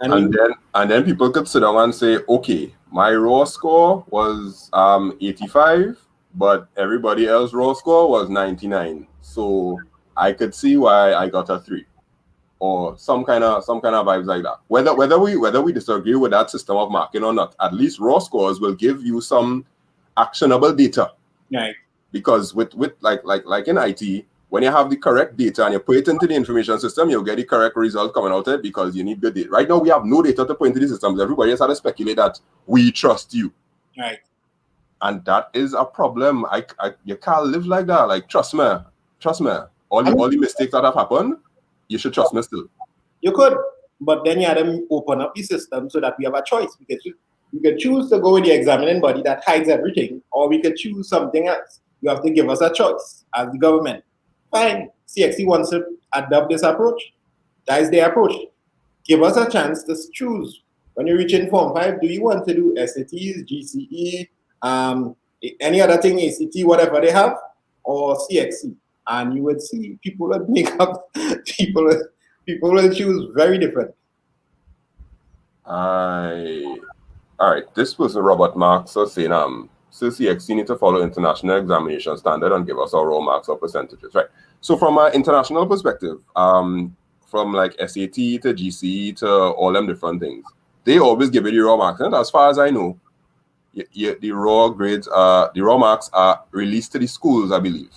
And then people could sit down and say, okay, my raw score was 85, but everybody else raw score was 99. So I could see why I got a 3. Or some kind of vibes like that. Whether we disagree with that system of marking or not, at least raw scores will give you some actionable data. Right. Because with like in IT, when you have the correct data and you put it into the information system, you'll get the correct result coming out of it because you need good data. Right now we have no data to put into the systems. Everybody just had to speculate that we trust you. Right. And that is a problem. You can't live like that. Like trust me. All the mistakes that have happened, you should trust me still. You could, but then you had to open up the system so that we have a choice. Because we could choose to go with the examining body that hides everything, or we could choose something else. You have to give us a choice as the government. Fine, CXC wants to adopt this approach. That is their approach. Give us a chance to choose. When you reach in Form 5, do you want to do SATs, GCE, any other thing, ACT, whatever they have, or CXC? And you would see people would make up, people will choose very different. All right, this was Robert Marks saying, so CXC need to follow international examination standard and give us our raw marks or percentages, right? So from an international perspective, from like SAT to GCE to all them different things, they always give you the raw marks. And as far as I know, the raw grades, the raw marks are released to the schools, I believe.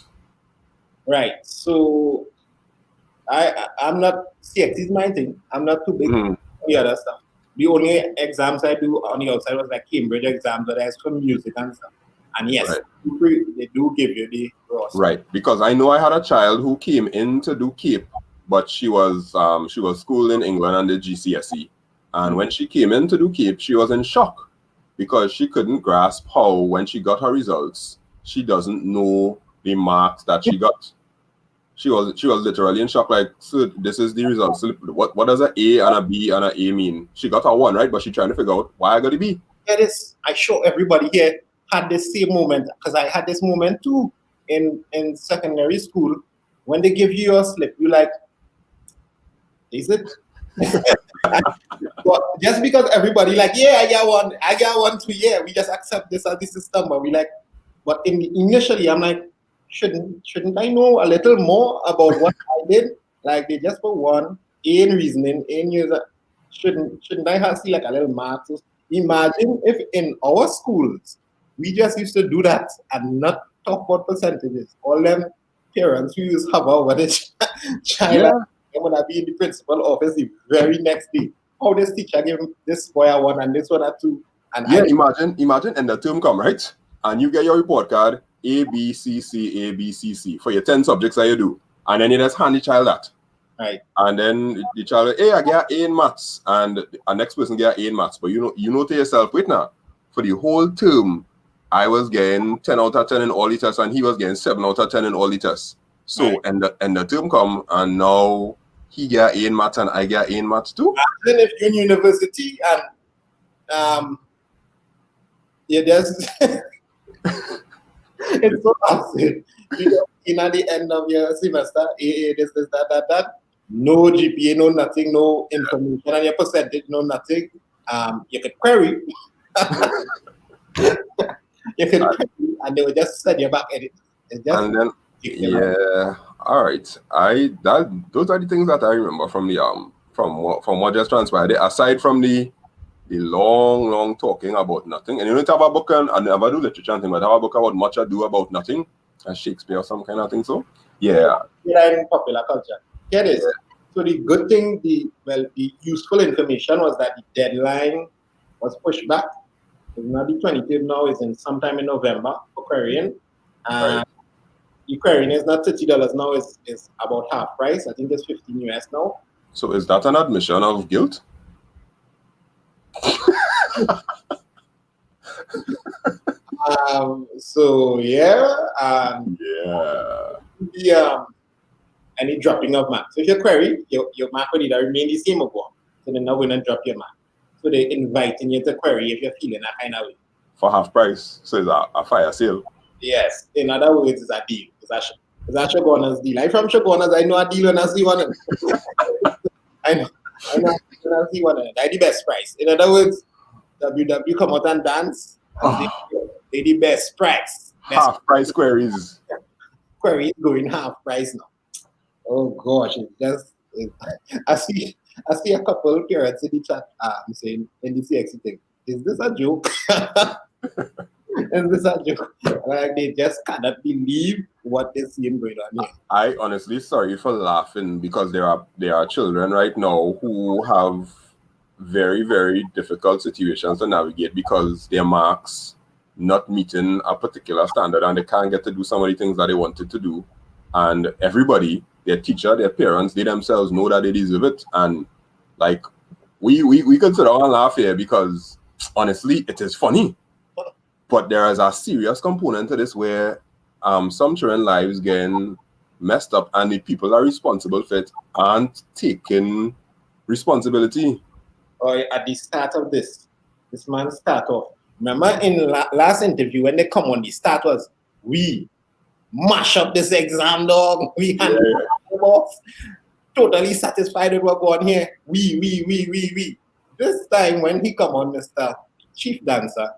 Right. So I'm not, CX is my thing. I'm not too big on the other stuff. The only exams I do on the outside was like Cambridge exams that I ask for music and stuff. And yes, right. They do give you the raw stuff. Right. Because I know I had a child who came in to do CAPE, but she was schooled in England under GCSE. And when she came in to do CAPE, she was in shock because she couldn't grasp how, when she got her results, she doesn't know the marks that she got. She was literally in shock, like, so this is the result. So what does an A and a B and an A mean? She got a 1, right? But she trying to figure out why I got a B. I sure everybody here had the same moment, because I had this moment too in secondary school. When they give you your slip, you like, is it? But just because everybody like, yeah, I got one too, yeah, we just accept this as the system. But we like, but initially I'm like, shouldn't I know a little more about what I did? Like they just put one A in reasoning, A in user. Shouldn't I have see like a little mark? So imagine if in our schools we just used to do that and not talk about percentages. All them parents who use hover over the child, Yeah. and when I be in the principal office the very next day, how this teacher gave this boy a 1 and this one a 2, and Yeah, imagine and the term come, right? And you get your report card, A, B, C, C, A, B, C, C, for your 10 subjects that you do. And then you just hand the child that. right. And then the child, hey, I get A in maths. And the next person get A in maths. But you know to yourself, wait now, for the whole term, I was getting 10 out of 10 in all the tests, and he was getting 7 out of 10 in all the tests. So, Right. and the term come, and now he get A in maths and I get A in maths too. Then if you're in university and yeah, there's it's so absurd. You know, in at the end of your semester, AA, this, that, no GPA, no nothing, no information, and your percentage, no nothing. You could query. You could query, and they will just send you back edit. And then yeah, all right. Those are the things that I remember from the from what just transpired. Aside from the long talking about nothing, and you don't have a book, and I never do literature and thing, but I have a book about much ado about nothing, and Shakespeare or some kind of thing. So yeah, in popular culture. Here it is. So the good thing, the useful information was that the deadline was pushed back. It's not the 23rd now, it's in sometime in November for querying. Right. The querying is not $30 now, is about half price. I think it's 15 US now. So is that an admission of guilt? So yeah, yeah. Any dropping of mark. So if you query, your mark will either remain the same or go up. So they're not going to drop your mark. So they're inviting you to query if you're feeling that kind of way. For half price. So it's a fire sale. Yes. In other words, it's a deal. It's a Shoguna's deal. I'm from Shoguna's. I know a deal when I see one. I know when I see one. That's the best price. In other words, WW come out and dance. And they the best price. Half price queries. Queries going half price now. Oh gosh, I see a couple of parents in the chat saying in the CXC thing, is this a joke? Is this a joke? Like they just cannot believe what they're seeing going on here. I honestly sorry for laughing because there are children right now who have very, very difficult situations to navigate because their marks not meeting a particular standard and they can't get to do some of the things that they wanted to do. And everybody, their teacher, their parents, they themselves know that they deserve it. And like we can sit down and laugh here because honestly, it is funny. But there is a serious component to this where some children's lives getting messed up and the people are responsible for it aren't taking responsibility. At the start of this man start off. Remember in last interview when they come on, the start was, we mash up this exam, dog. We handle it off. Totally satisfied with what going on here. We. This time when he come on, Mr. Chief Dancer,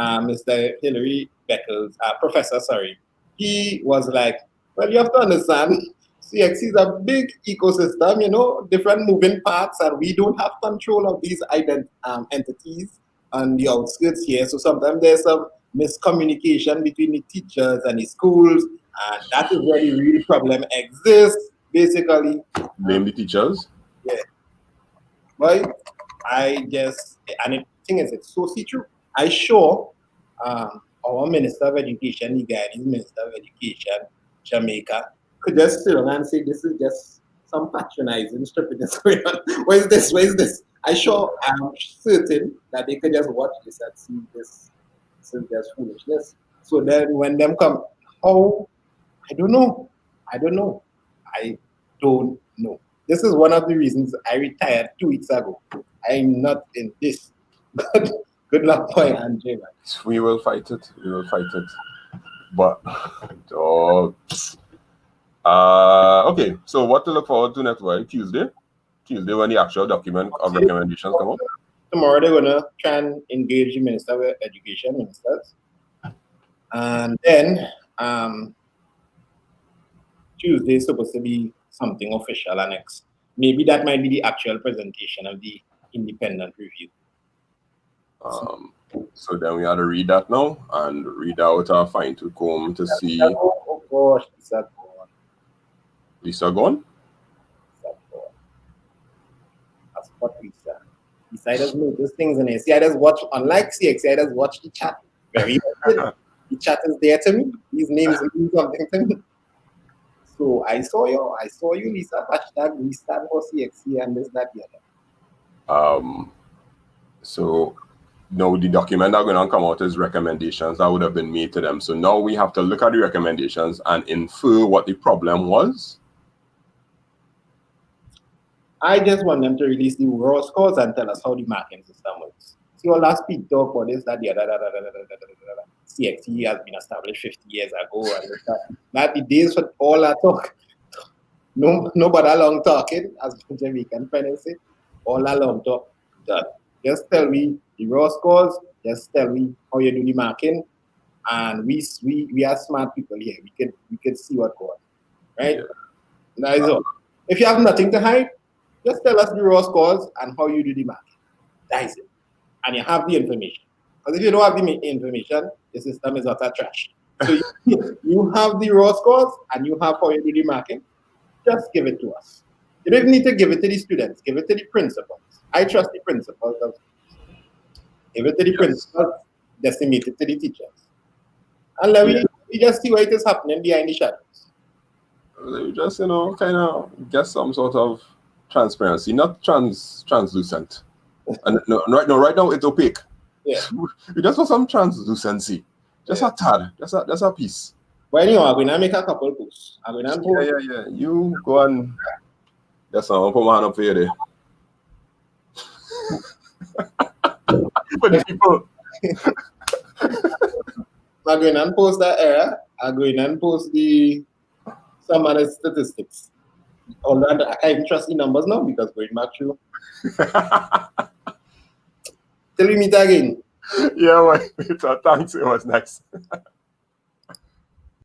Mr. Hilary Beckles, Professor, sorry, he was like, well, you have to understand, CXC is a big ecosystem, you know, different moving parts, and we don't have control of these entities on the outskirts here. So sometimes there's some miscommunication between the teachers and the schools, and that is where the real problem exists, basically. Blame the teachers? Yeah. But I guess, and the thing is, it's so see-through. I sure our Minister of Education, the guidance Minister of Education, Jamaica, could just sit down and say, this is just some patronizing stupidness going on. Where's this? I'm certain that they could just watch this and see this is just foolishness. So then when them come, I don't know. This is one of the reasons I retired 2 weeks ago. I'm not in this. Good luck, boy, Andre. We will fight it. But okay, so what to look forward to next week? Tuesday? Tuesday when the actual document of recommendations come up? Tomorrow they're gonna try and engage the Minister with Education ministers. And then Tuesday is supposed to be something official and next. Maybe that might be the actual presentation of the independent review. So then we had to read that now and read out our fine-tooth comb to see. Oh gosh, Lisa gone. Lisa gone? Lisa gone. That's what Lisa. Lisa does notice things in it. See, I just watch, unlike CXC, I just watch the chat very often. The chat is there to me. These names mean something to me. So I saw you, Lisa. Hashtag we stand for CXC and this, that, the other. So now the document that are going to come out is recommendations that would have been made to them. So now we have to look at the recommendations and infer what the problem was. I just want them to release the raw scores and tell us how the marking system works. See, all last speak talk about this, that, the other, CXC has been established 50 years ago, and that the days for all that talk. No but that long talking, as Jamaican friends say, all that long talk. Just tell me the raw scores, just tell me how you do the marking, and we are smart people here. We can see what goes on. Right? Yeah. That is all. If you have nothing to hide, just tell us the raw scores and how you do the marking. That is it. And you have the information. Because if you don't have the information, the system is utter trash. So you have the raw scores and you have how you do the marking. Just give it to us. You don't even need to give it to the students. Give it to the principals. I trust the principals. Give it to the principals. Disseminate it to the teachers. And let we just see what is happening behind the shadows. Just, kind of get some sort of transparency, not translucent. And right now it's opaque. Yeah. We just want some translucency. Just a tad. Just a piece. But anyway, I'm going to make a couple posts. I'm going to post. Yeah. You go and just put my hand up for you there. For the people. I'm going to post that error. I'm going to post some other statistics. Although I can't even trust the numbers now because going back through. Till we meet again. Yeah, well, thanks. It was nice.